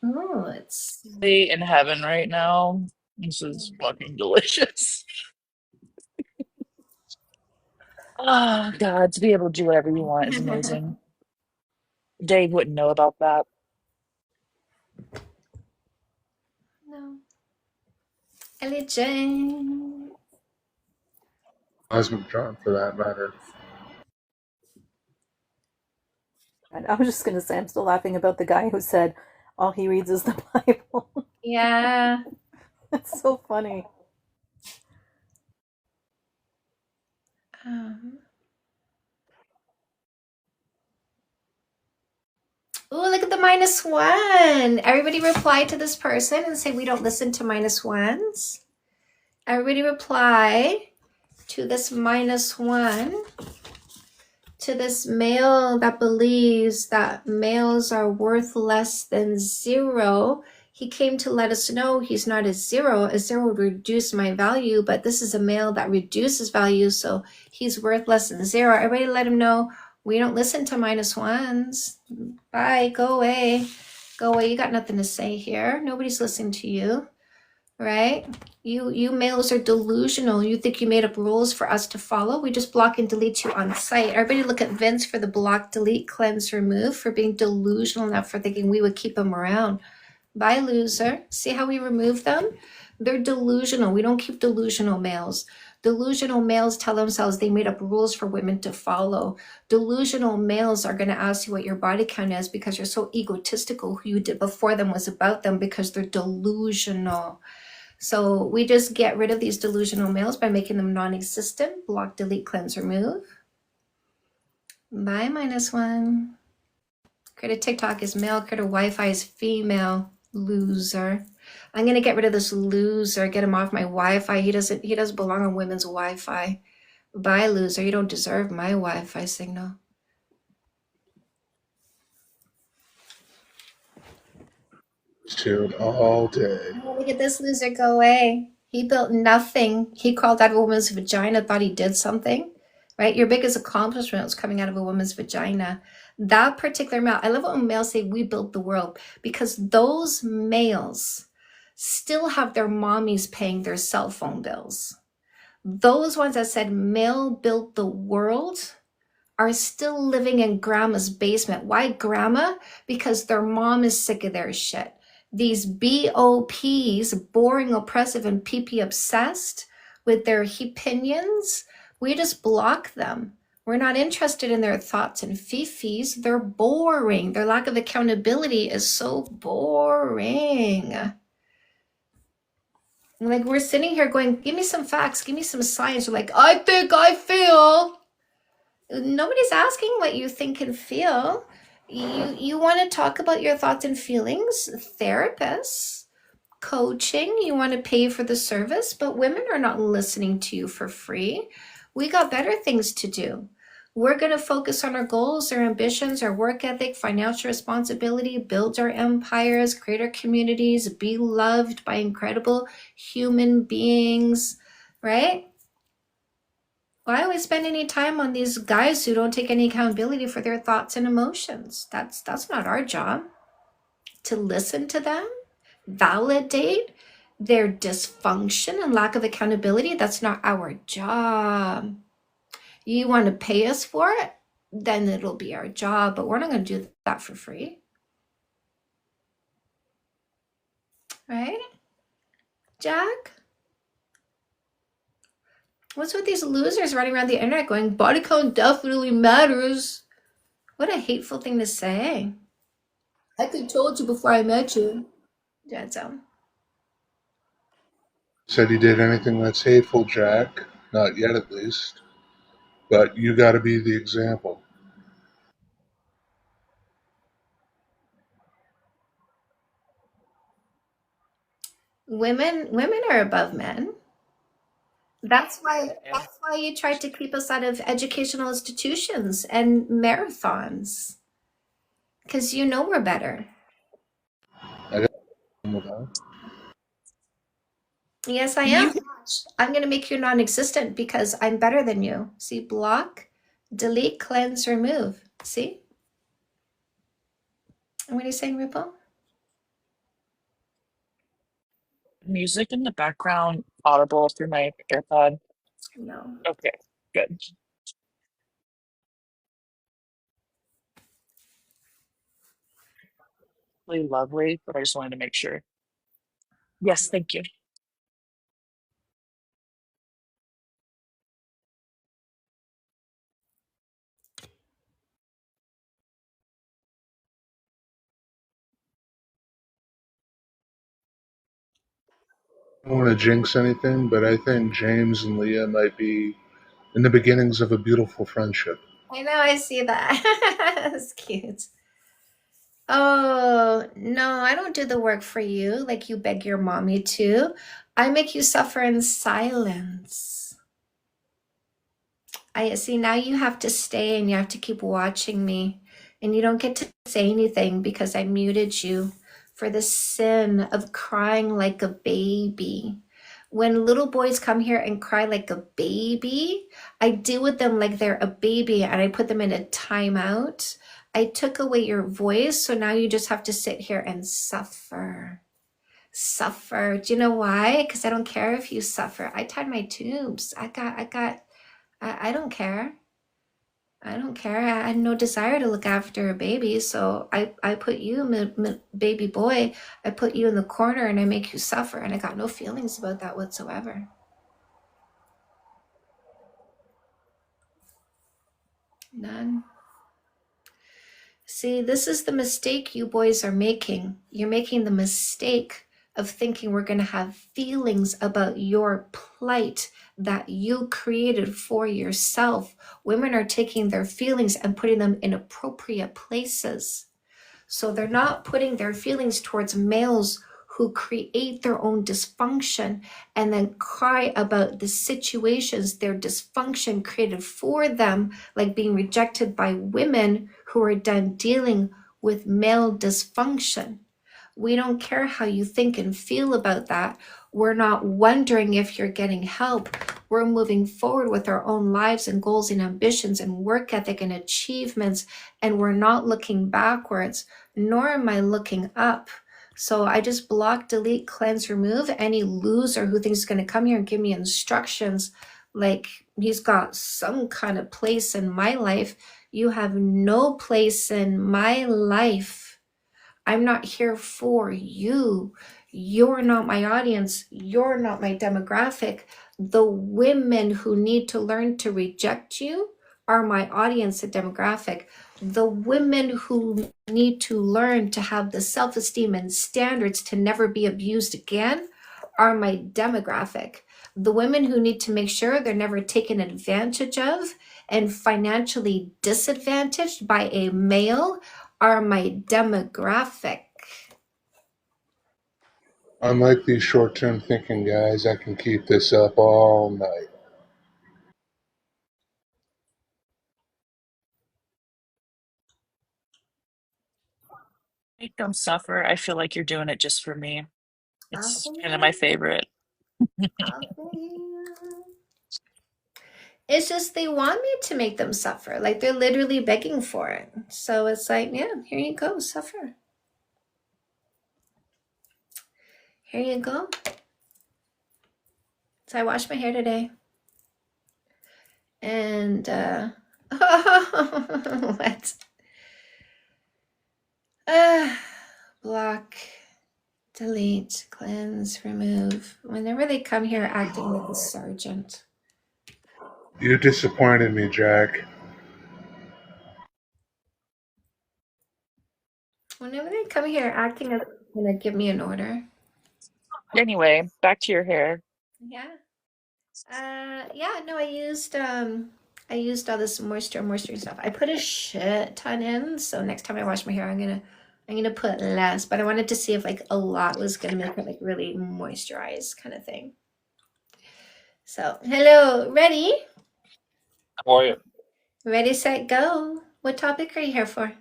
Oh, it's Be in heaven right now. This is fucking delicious. Oh God, to be able to do whatever you want is amazing. Dave wouldn't know about that. no. Ellie Jane. Cosmic John, for that matter. And I was just going to say, I'm still laughing about the guy who said all he reads is the Bible. Yeah. That's so funny. Oh, look at the -1. Everybody reply to this person and say we don't listen to -1s. Everybody reply to this -1 to this male that believes that males are worth less than zero. He came to let us know he's not a zero. A zero would reduce my value, but this is a male that reduces value, so he's worth less than zero. Everybody let him know we don't listen to minus ones. Bye, go away. Go away, you got nothing to say here. Nobody's listening to you, right? You males are delusional. You think you made up rules for us to follow? We just block and delete you on sight. Everybody look at Vince for the block, delete, cleanse, remove, for being delusional enough for thinking we would keep him around. Bye, loser. See how we remove them? They're delusional. We don't keep delusional males. Delusional males tell themselves they made up rules for women to follow. Delusional males are going to ask you what your body count is because you're so egotistical. Who you did before them was about them because they're delusional. So we just get rid of these delusional males by making them non-existent. Block, delete, cleanse, remove. Bye, minus one. Critter TikTok is male. Critter Wi-Fi is female. Loser. I'm gonna get rid of this loser. Get him off my Wi-Fi. He doesn't belong on women's Wi-Fi. Bye, loser. You don't deserve my Wi-Fi signal. Dude, all day. Look at this loser go away. He built nothing. He crawled out of a woman's vagina, thought he did something, right? Your biggest accomplishment was coming out of a woman's vagina. That particular male, I love it when males say we built the world, because those males still have their mommies paying their cell phone bills. Those ones that said male built the world are still living in grandma's basement. Why grandma? Because their mom is sick of their shit. These BOPs, boring, oppressive, and PP obsessed with their opinions, we just block them. We're not interested in their thoughts and fifis. They're boring. Their lack of accountability is so boring. Like, we're sitting here going, give me some facts, give me some science. You're like, I think, I feel. Nobody's asking what you think and feel. You want to talk about your thoughts and feelings? Therapists, coaching, you want to pay for the service, but women are not listening to you for free. We got better things to do. We're going to focus on our goals, our ambitions, our work ethic, financial responsibility, build our empires, create our communities, be loved by incredible human beings, right? Why do we spend any time on these guys who don't take any accountability for their thoughts and emotions? That's not our job. To listen to them, validate their dysfunction and lack of accountability, that's not our job. You want to pay us for it? Then it'll be our job, but we're not going to do that for free. Right? Jack? What's with these losers running around the internet going, body count definitely matters? What a hateful thing to say. I could have told you before I met you. Jedzone. Said he did anything that's hateful, Jack. Not yet, at least. But you gotta be the example. Women are above men. That's why you tried to keep us out of educational institutions and marathons. Because you know we're better. I got with that. Yes, I am. I'm going to make you non-existent because I'm better than you. See, block, delete, cleanse, remove. See? What are you saying, Ripple? Music in the background audible through my AirPod. No. Okay, good. Really lovely, but I just wanted to make sure. Yes, thank you. I don't want to jinx anything, but I think James and Leah might be in the beginnings of a beautiful friendship. I know, I see that. That's cute. Oh, no, I don't do the work for you like you beg your mommy to. I make you suffer in silence. I see now you have to stay and you have to keep watching me. And you don't get to say anything because I muted you for the sin of crying like a baby. When little boys come here and cry like a baby, I deal with them like they're a baby and I put them in a timeout. I took away your voice, so now you just have to sit here and suffer. Suffer. Do you know why? Because I don't care if you suffer. I tied my tubes. I don't care. I don't care. I had no desire to look after a baby, so I put you, baby boy, I put you in the corner and I make you suffer, and I got no feelings about that whatsoever. None. See, this is the mistake you boys are making. You're making the mistake of thinking we're going to have feelings about your plight that you created for yourself. Women are taking their feelings and putting them in appropriate places. So they're not putting their feelings towards males who create their own dysfunction and then cry about the situations their dysfunction created for them, like being rejected by women who are done dealing with male dysfunction. We don't care how you think and feel about that. We're not wondering if you're getting help. We're moving forward with our own lives and goals and ambitions and work ethic and achievements, and we're not looking backwards, nor am I looking up. So I just block, delete, cleanse, remove any loser who thinks he's going to come here and give me instructions like he's got some kind of place in my life. You have no place in my life. I'm not here for you. You're not my audience. You're not my demographic. The women who need to learn to reject you are my audience and demographic. The women who need to learn to have the self-esteem and standards to never be abused again are my demographic. The women who need to make sure they're never taken advantage of and financially disadvantaged by a male are my demographic. Unlike these short-term thinking guys, I can keep this up all night. Make them suffer. I feel like you're doing it just for me. It's kind of my favorite. It's just they want me to make them suffer. Like they're literally begging for it. So it's like, yeah, here you go, suffer. Here you go. So I washed my hair today. And what? Block, delete, cleanse, remove. Whenever they come here acting like a sergeant. You disappointed me, Jack. Whenever they come here acting as gonna give me an order. Anyway, back to your hair. Yeah. Yeah, no, I used all this moisture stuff. I put a shit ton in, so next time I wash my hair I'm gonna put less, but I wanted to see if like a lot was gonna make it like really moisturized kind of thing. So hello, ready? How are you? Ready, set, go. What topic are you here for?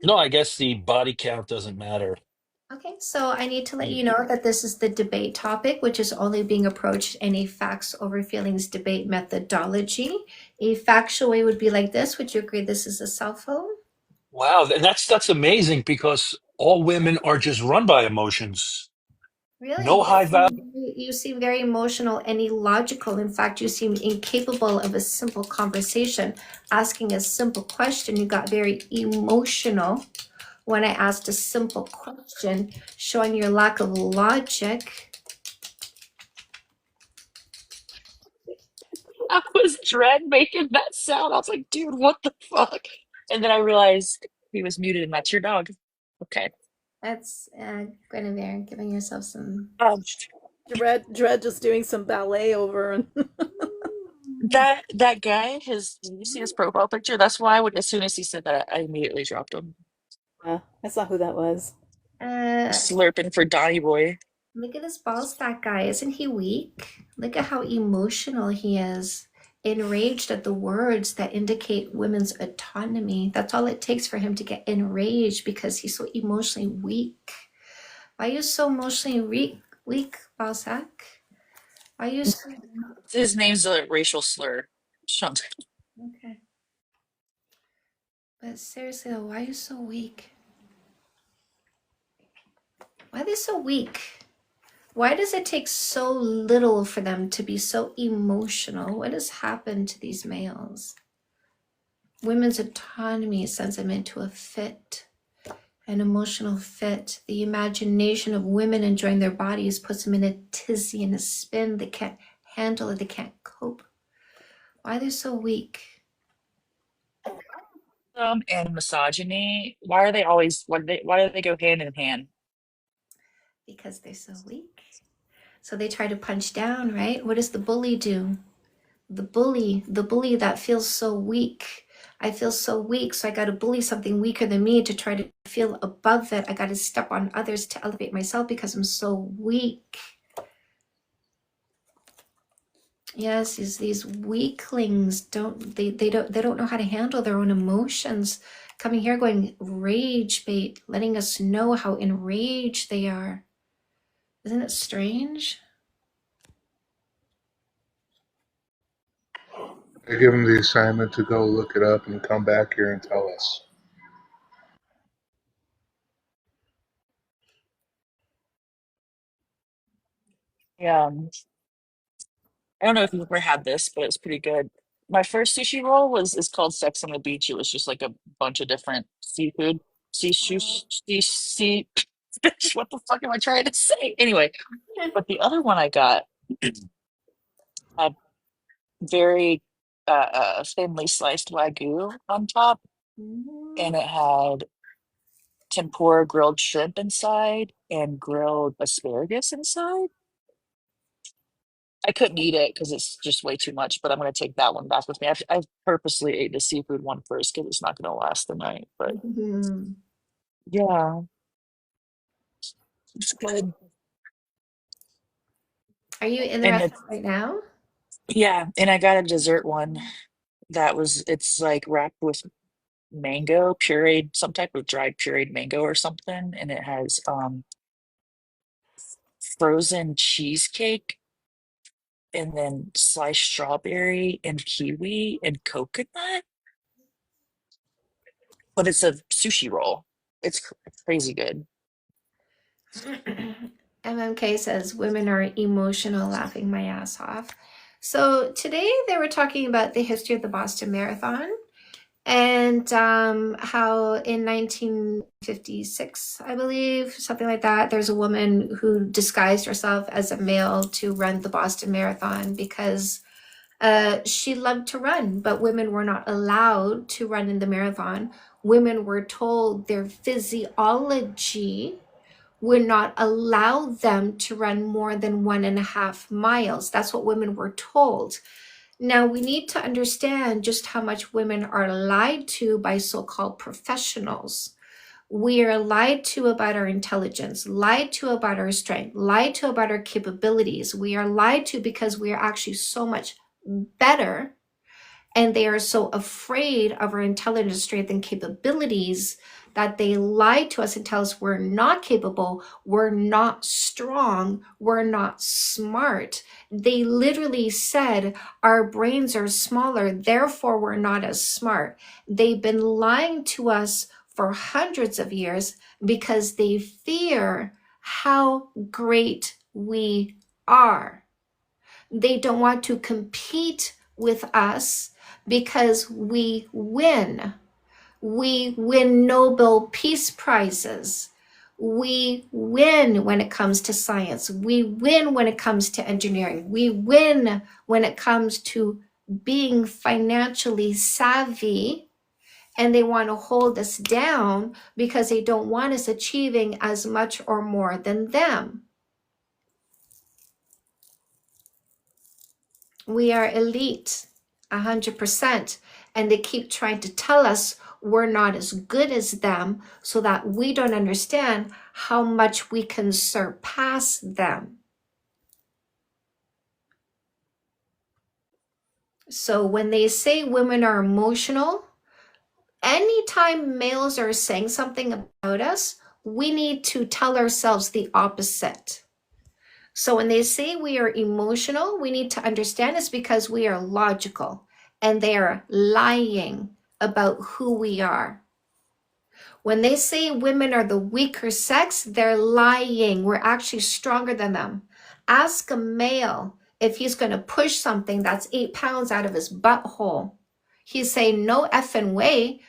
No, I guess the body count doesn't matter. Okay, so I need to let you know that this is the debate topic, which is only being approached in a facts over feelings debate methodology. A factual way would be like this. Would you agree this is a cell phone? Wow, and that's amazing because all women are just run by emotions. Really? No high value. You seem very emotional and illogical. In fact, you seem incapable of a simple conversation. Asking a simple question, you got very emotional when I asked a simple question, showing your lack of logic. I was dread making that sound. I was like, dude, what the fuck? And then I realized he was muted and that's your dog. Okay. That's Guinevere giving yourself some. Dread just doing some ballet over and That guy, you see his profile picture? That's why as soon as he said that, I immediately dropped him. Yeah, I saw who that was. Slurping for Donny Boy. Look at his ball stack, guy. Isn't he weak? Look at how emotional he is. enraged at the words that indicate women's autonomy. That's all it takes for him to get enraged, because he's so emotionally weak. Why are you so emotionally weak, Balzac? Why are you so... His name's a racial slur. Shunt. Okay. But seriously though, why are you so weak? Why are they so weak? Why does it take so little for them to be so emotional? What has happened to these males? Women's autonomy sends them into a fit, an emotional fit. The imagination of women enjoying their bodies puts them in a tizzy and a spin. They can't handle it. They can't cope. Why are they so weak? And misogyny. Why are they always? Why do they go hand in hand? Because they're so weak. So they try to punch down, right? What does the bully do? The bully that feels so weak. I feel so weak, so I got to bully something weaker than me to try to feel above it. I got to step on others to elevate myself because I'm so weak. Yes, these weaklings don't know how to handle their own emotions. Coming here going rage bait, letting us know how enraged they are. Isn't it strange? I give him the assignment to go look it up and come back here and tell us. Yeah. I don't know if you've ever had this, but it's pretty good. My first sushi roll is called Sex on the Beach. It was just like a bunch of different seafood. Sea what the fuck am I trying to say? Anyway, but the other one I got had very thinly sliced wagyu on top, and it had tempura grilled shrimp inside and grilled asparagus inside. I couldn't eat it because it's just way too much, but I'm going to take that one back with me. I purposely ate the seafood one first because it's not going to last the night. But yeah, it's good. Are you in the And restaurant right now? yeah, and I got a dessert one it's like wrapped with mango pureed, some type of dried pureed mango or something, and it has frozen cheesecake and then sliced strawberry and kiwi and coconut. But it's a sushi roll. It's crazy good. MMK says women are emotional, laughing my ass off. So today they were talking about the history of the Boston Marathon and how in 1956, I believe, something like that, there's a woman who disguised herself as a male to run the Boston Marathon because she loved to run, but women were not allowed to run in the marathon. Women were told their physiology would not allow them to run more than 1.5 miles. That's what women were told. Now, we need to understand just how much women are lied to by so-called professionals. We are lied to about our intelligence, lied to about our strength, lied to about our capabilities. We are lied to because we are actually so much better, and they are so afraid of our intelligence, strength, and capabilities that they lie to us and tell us we're not capable, we're not strong, we're not smart. They literally said our brains are smaller, therefore we're not as smart. They've been lying to us for hundreds of years because they fear how great we are. They don't want to compete with us because we win. We win Nobel Peace Prizes. We win when it comes to science. We win when it comes to engineering. We win when it comes to being financially savvy. And they want to hold us down because they don't want us achieving as much or more than them. We are elite, 100%. And they keep trying to tell us we're not as good as them so that we don't understand how much we can surpass them. So when they say women are emotional, anytime males are saying something about us, we need to tell ourselves the opposite. So when they say we are emotional, we need to understand it's because we are logical and they are lying about who we are. When they say women are the weaker sex, they're lying. We're actually stronger than them. Ask a male if he's going to push something that's 8 pounds out of his butthole. He's saying, no effing way.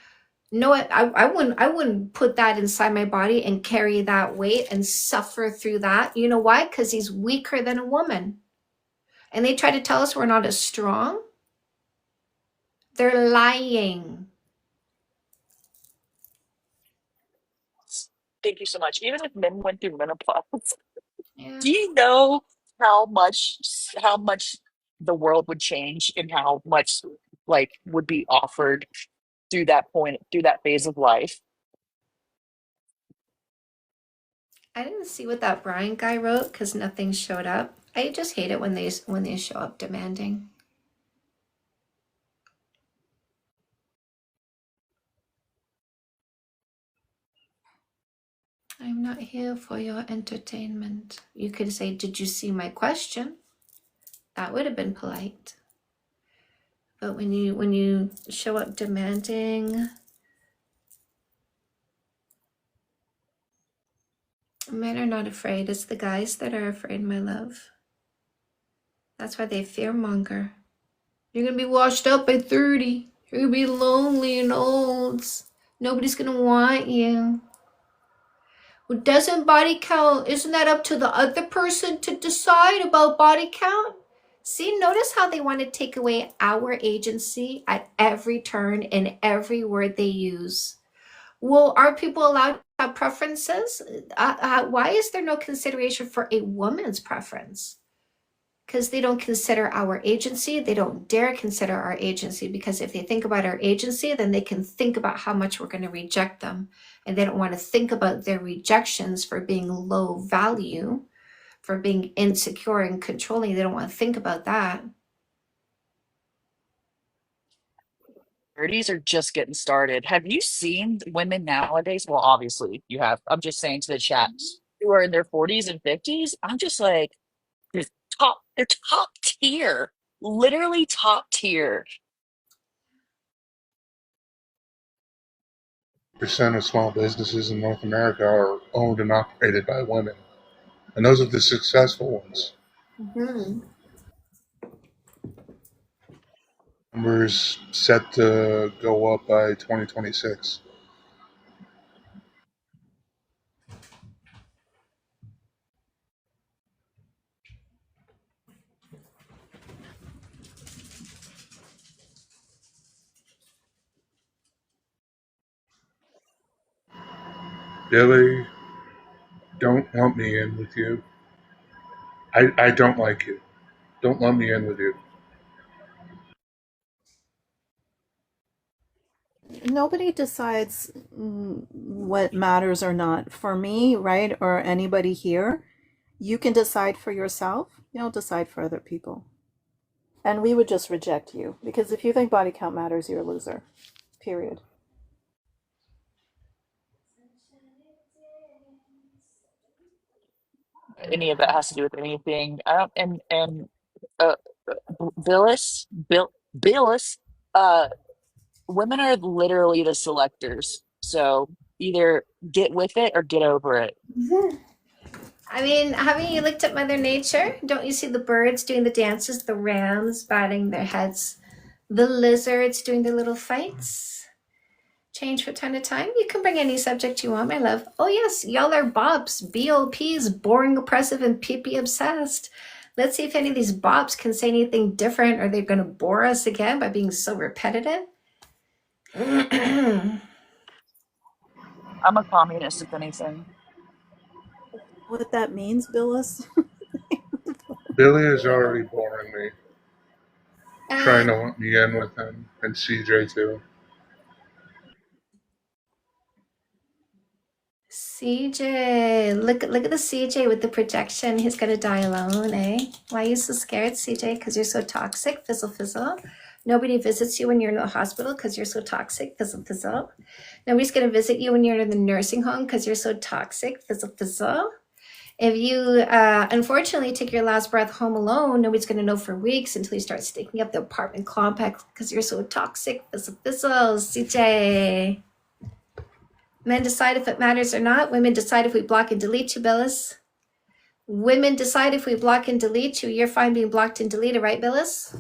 No, I wouldn't put that inside my body and carry that weight and suffer through that. You know why? Because he's weaker than a woman. And they try to tell us we're not as strong. They're lying. Thank you so much. Even if men went through menopause, Yeah. do you know how much the world would change and how much like would be offered through that point, through that phase of life? I didn't see what that Brian guy wrote because nothing showed up. I just hate it when they show up demanding. I'm not here for your entertainment. You could say, did you see my question? That would have been polite. But when you show up demanding, men are not afraid. It's the guys that are afraid, my love. That's why they fearmonger. You're gonna be washed up by 30. You're gonna be lonely and old. Nobody's gonna want you. Well, doesn't body count, isn't that up to the other person to decide about body count? See, notice how they want to take away our agency at every turn in every word they use. Well, are people allowed to have preferences? Why is there no consideration for a woman's preference? Because they don't consider our agency. They don't dare consider our agency, because if they think about our agency, then they can think about how much we're going to reject them. And they don't want to think about their rejections for being low value, for being insecure and controlling. They don't want to think about that. 30s are just getting started. Have you seen women nowadays? Well, obviously you have. I'm just saying to the chat who are in their 40s and 50s. I'm just like, they're top tier, literally top tier. Percent of small businesses in North America are owned and operated by women, and those are the successful ones. Mm-hmm. Numbers set to go up by 2026. Billy, don't lump me in with you. I don't like you. Don't lump me in with you. Nobody decides what matters or not. For me, right, or anybody here, you can decide for yourself. You don't decide for other people. And we would just reject you, because if you think body count matters, you're a loser. Period. Any of that has to do with anything. I don't, and uh, Billis, uh, women are literally the selectors. So either get with it or get over it. I mean, haven't you looked at Mother Nature? Don't you see the birds doing the dances, the rams batting their heads, the lizards doing their little fights? Change from time to time. You can bring any subject you want, my love. Oh yes, y'all are bobs, BOPs, boring, oppressive, and PP obsessed. Let's see if any of these bobs can say anything different, or they're going to bore us again by being so repetitive. I'm a communist, if anything. What that means, Billis? Billy is already boring me. Trying to lump me in with him, and CJ too. CJ, look at the CJ with the projection. He's gonna die alone, eh? Why are you so scared, CJ? Because you're so toxic. Fizzle, fizzle. Nobody visits you when you're in the hospital because you're so toxic. Fizzle, fizzle. Nobody's going to visit you when you're in the nursing home because you're so toxic. Fizzle, fizzle. If you unfortunately take your last breath home alone, nobody's going to know for weeks until you start sticking up the apartment complex because you're so toxic. Fizzle, fizzle. CJ. Men decide if it matters or not. Women decide if we block and delete you, Billis. Women decide if we block and delete you. You're fine being blocked and deleted, right, Billis?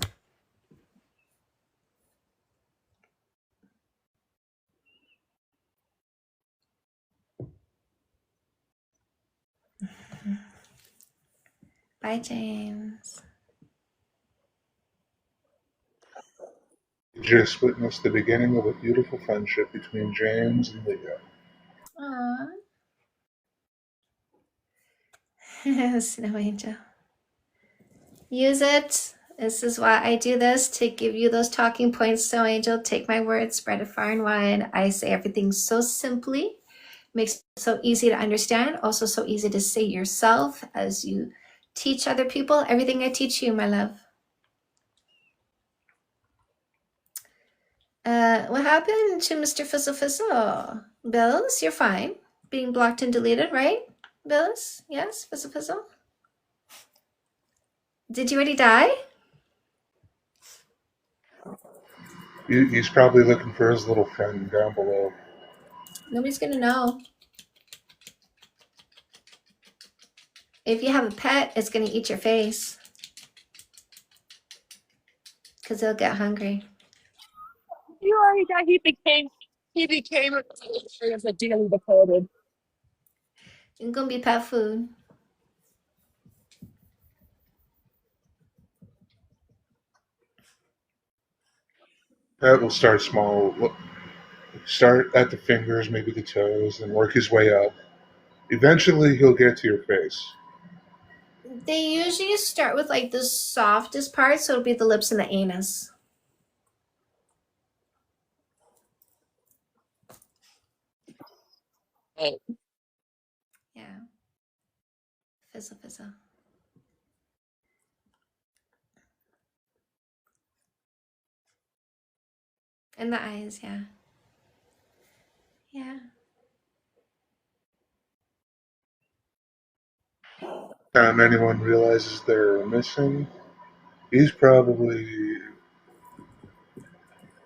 Bye, James. We just witnessed the beginning of a beautiful friendship between James and Leah. Aww. Snow Angel. Use it. This is why I do this, to give you those talking points, Snow Angel. Take my words, spread it far and wide. I say everything so simply. Makes it so easy to understand. Also so easy to say yourself as you teach other people. Everything I teach you, my love. What happened to Mr. Fizzle Fizzle? Bills, you're fine. Being blocked and deleted, right? Bills? Yes? Fizzle Fizzle? Did you already die? He's probably looking for his little friend down below. Nobody's gonna know. If you have a pet, it's gonna eat your face. Because they'll get hungry. You already got. He became a dearly departed. It's gonna be pet food. That will start small. Start at the fingers, maybe the toes, and work his way up. Eventually, he'll get to your face. They usually start with like the softest part, so it'll be the lips and the anus. Right. Yeah. Fizzle, fizzle. And the eyes, yeah. Yeah. Time anyone realizes they're missing, he's probably,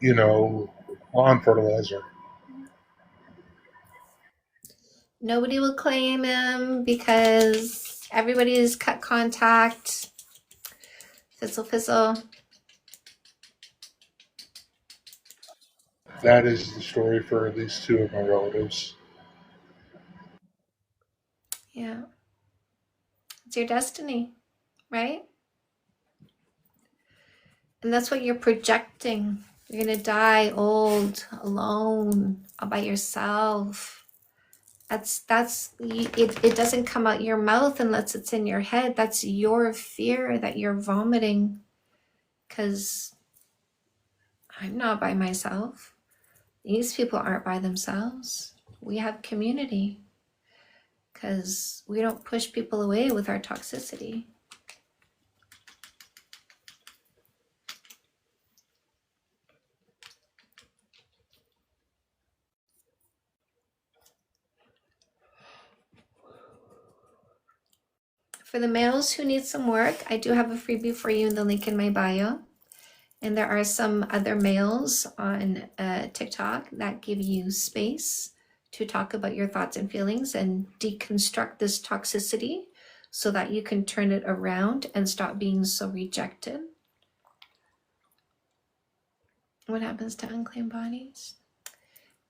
lawn fertilizer. Nobody will claim him because everybody's cut contact. Fizzle, fizzle. That is the story for at least two of my relatives. Yeah. It's your destiny, right? And that's what you're projecting. You're going to die old, alone, all by yourself. It doesn't come out your mouth unless it's in your head. That's your fear that you're vomiting. Because I'm not by myself. These people aren't by themselves. We have community. Because we don't push people away with our toxicity. For the males who need some work, I do have a freebie for you in the link in my bio. And there are some other males on TikTok that give you space to talk about your thoughts and feelings and deconstruct this toxicity so that you can turn it around and stop being so rejected. What happens to unclaimed bodies?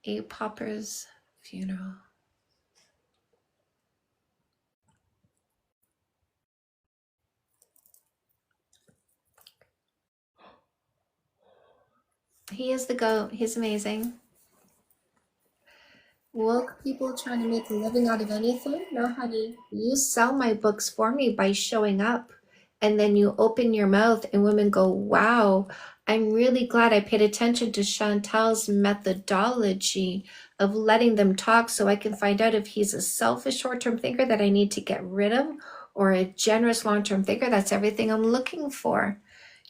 A pauper's funeral. He is the GOAT. He's amazing. Woke people trying to make a living out of anything? No, honey. You sell my books for me by showing up. And then you open your mouth and women go, wow, I'm really glad I paid attention to Chantal's methodology of letting them talk so I can find out if he's a selfish short-term thinker that I need to get rid of or a generous long-term thinker. That's everything I'm looking for.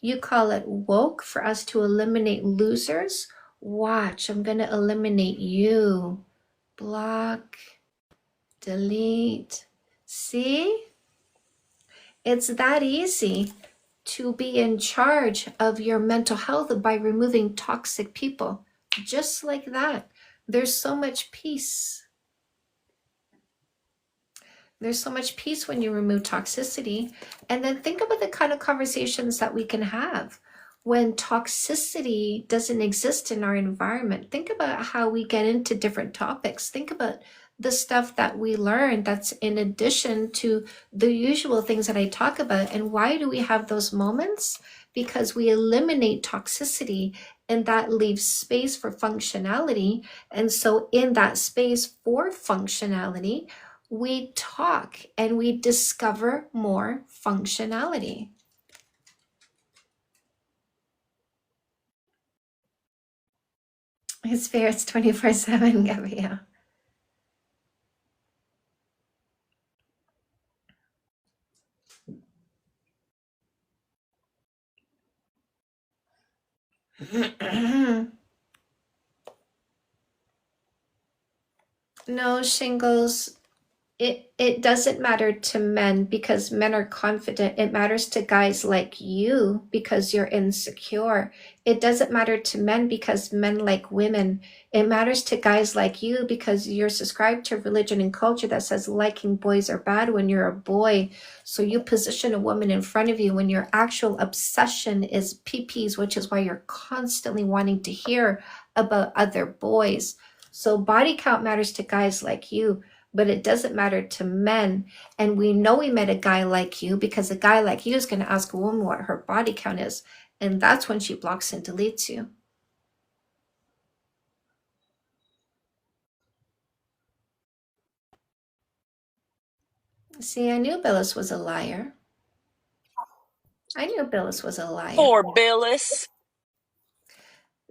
You call it woke for us to eliminate losers? Watch, I'm going to eliminate you. Block, delete. See? It's that easy to be in charge of your mental health by removing toxic people. Just like that. There's so much peace. There's so much peace when you remove toxicity. And then think about the kind of conversations that we can have when toxicity doesn't exist in our environment. Think about how we get into different topics. Think about the stuff that we learn that's in addition to the usual things that I talk about. And why do we have those moments? Because we eliminate toxicity, and that leaves space for functionality. And so in that space for functionality, we talk and we discover more functionality. His spirits 24/7, Gabrielle. No, Shingles. It doesn't matter to men because men are confident. It matters to guys like you because you're insecure. It doesn't matter to men because men like women. It matters to guys like you because you're subscribed to religion and culture that says liking boys are bad when you're a boy. So you position a woman in front of you when your actual obsession is PPs, which is why you're constantly wanting to hear about other boys. So body count matters to guys like you, but it doesn't matter to men. And we know we met a guy like you because a guy like you is going to ask a woman what her body count is. And that's when she blocks and deletes you. See, I knew Billis was a liar. I knew Billis was a liar. Poor Billis.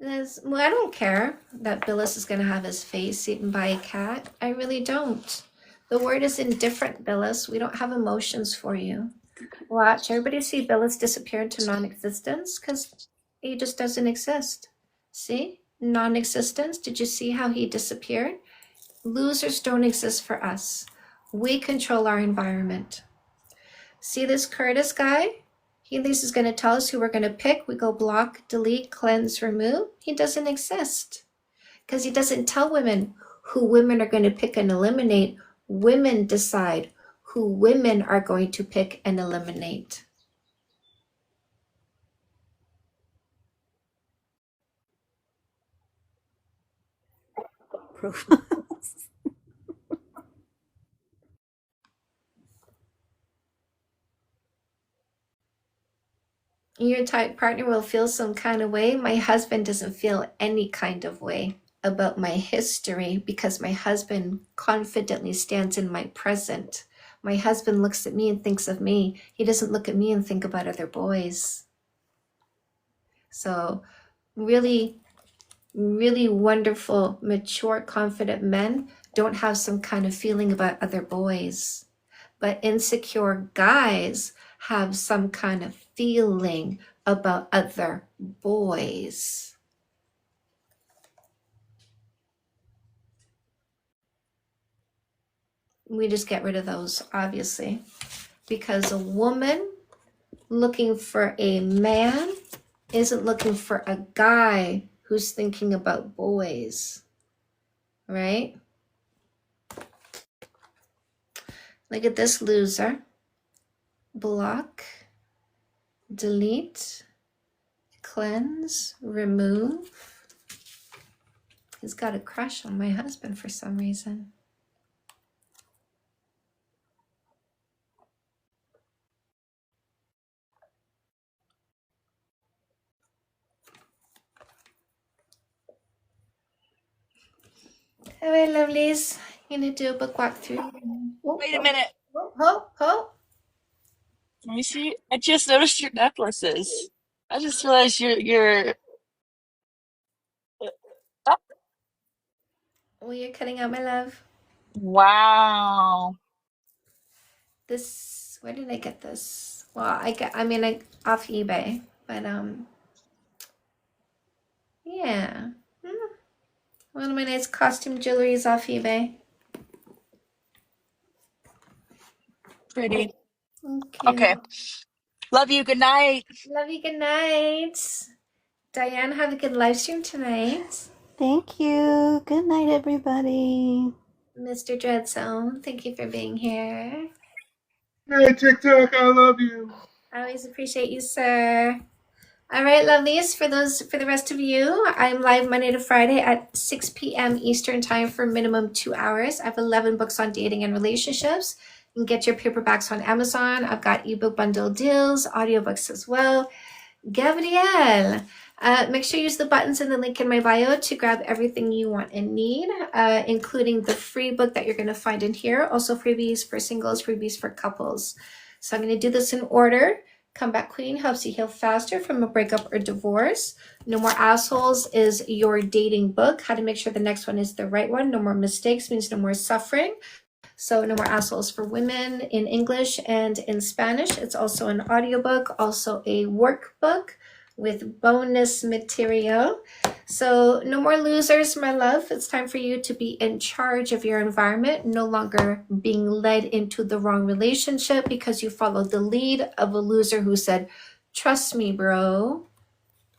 Well, I don't care that Billis is going to have his face eaten by a cat. I really don't. The word is indifferent, Billis. We don't have emotions for you. Watch, everybody see Billis disappear into non-existence because he just doesn't exist. See? Non-existence. Did you see how he disappeared? Losers don't exist for us. We control our environment. See this Curtis guy? This is going to tell us who we're going to pick. We go block, delete, cleanse, remove. He doesn't exist because he doesn't tell women who women are going to pick and eliminate. Women decide who women are going to pick and eliminate. Profiles. Your type partner will feel some kind of way. My husband doesn't feel any kind of way about my history because my husband confidently stands in my present. My husband looks at me and thinks of me. He doesn't look at me and think about other boys. So really, really wonderful, mature, confident men don't have some kind of feeling about other boys. But insecure guys have some kind of feeling about other boys. We just get rid of those, obviously, because a woman looking for a man isn't looking for a guy who's thinking about boys, right? Look at this loser. Block, delete, cleanse, remove. He's got a crush on my husband for some reason. All right, lovelies. I'm gonna do a book walkthrough. Wait a minute. Oh. Let me see. I just noticed your necklaces. I just realized you're oh, Oh, you're cutting out, my love. wow. Where did I get this? Well, I off eBay, But yeah. One of my nice costume jewelry is off eBay. Pretty. Thank Okay. you. Love you. Good night. Love you. Good night. Diane, have a good live stream tonight. Thank you. Good night, everybody. Mr. Dreadzone, thank you for being here. Hey, TikTok, I love you. I always appreciate you, sir. All right, lovelies, for the rest of you, I'm live Monday to Friday at 6 p.m. Eastern time for minimum 2 hours. I have 11 books on dating and relationships. You can get your paperbacks on Amazon. I've got ebook bundle deals, audiobooks as well. Gabrielle, make sure you use the buttons in the link in my bio to grab everything you want and need, including the free book that you're going to find in here. Also freebies for singles, freebies for couples. So I'm going to do this in order. Comeback Queen helps you heal faster from a breakup or divorce. No More Assholes is your dating book. How to make sure the next one is the right one. No More Mistakes means no more suffering. So No More Assholes for women in English and in Spanish. It's also an audiobook, also a workbook with bonus material. So no more losers, my love. It's time for you to be in charge of your environment, no longer being led into the wrong relationship because you followed the lead of a loser who said, trust me, bro.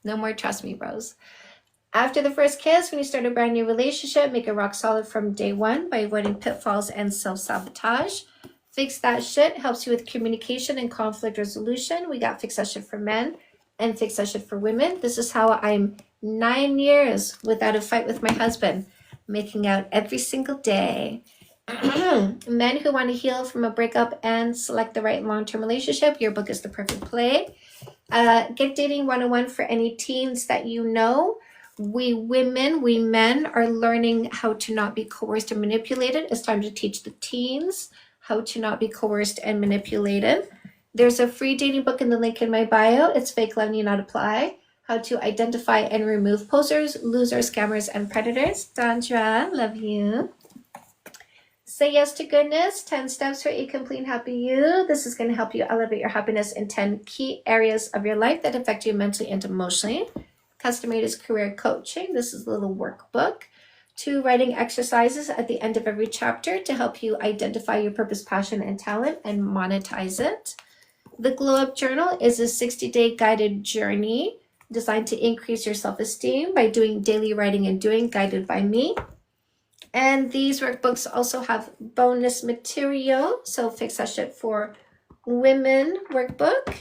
No more trust me, bros. After the first kiss, when you start a brand new relationship, make it rock solid from day one by avoiding pitfalls and self-sabotage. Fix That Shit helps you with communication and conflict resolution. We got Fix That Shit for men and Fix That Shit for women. This is how I'm 9 years without a fight with my husband, making out every single day. Men who want to heal from a breakup and select the right long-term relationship, your book is the perfect play. Get Dating 101 for any teens that you know. We men are learning how to not be coerced and manipulated. It's time to teach the teens how to not be coerced and manipulated. There's a free dating book in the link in my bio. It's Fake Love Need Not Apply. How to identify and remove posers, losers, scammers, and predators. Dandra, love you. Say Yes to Goodness, 10 steps for a complete happy you. This is going to help you elevate your happiness in 10 key areas of your life that affect you mentally and emotionally. Custom Made is career coaching. This is a little workbook. 2 writing exercises at the end of every chapter to help you identify your purpose, passion, and talent and monetize it. The Glow Up Journal is a 60-day guided journey designed to increase your self-esteem by doing daily writing and doing, guided by me. And these workbooks also have bonus material. So Fix That Shit for Women workbook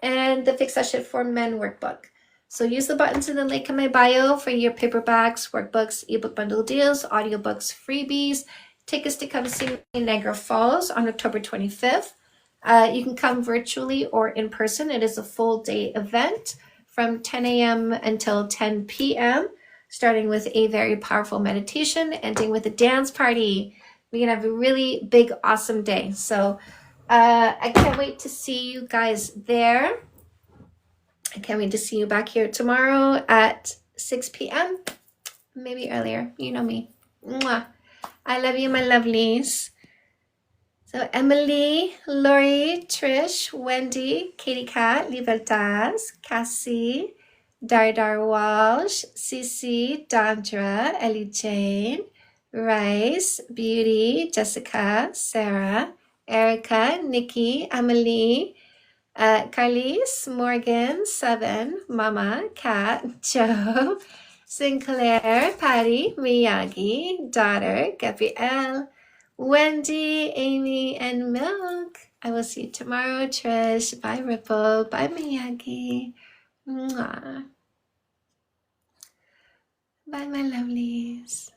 and the Fix That Shit for Men workbook. So use the buttons in the link in my bio for your paperbacks, workbooks, ebook bundle deals, audiobooks, freebies, tickets to come see me in Niagara Falls on October 25th. You can come virtually or in person. It is a full day event from 10 a.m. until 10 p.m., starting with a very powerful meditation, ending with a dance party. We're going to have a really big, awesome day. So I can't wait to see you guys there. I can't wait to see you back here tomorrow at 6 p.m., maybe earlier. You know me. Mwah. I love you, my lovelies. So Emily, Lori, Trish, Wendy, Katie Cat, Libertaz, Cassie, Dardar Walsh, Cece, Dandra, Ellie Jane, Rice, Beauty, Jessica, Sarah, Erica, Nikki, Emily, Carlise, Morgan, Seven, Mama, Kat, Joe, Sinclair, Patty, Miyagi, Daughter, Gabrielle, Wendy, Amy, and Milk. I will see you tomorrow, Trish. Bye, Ripple. Bye, Miyagi. Mwah. Bye, my lovelies.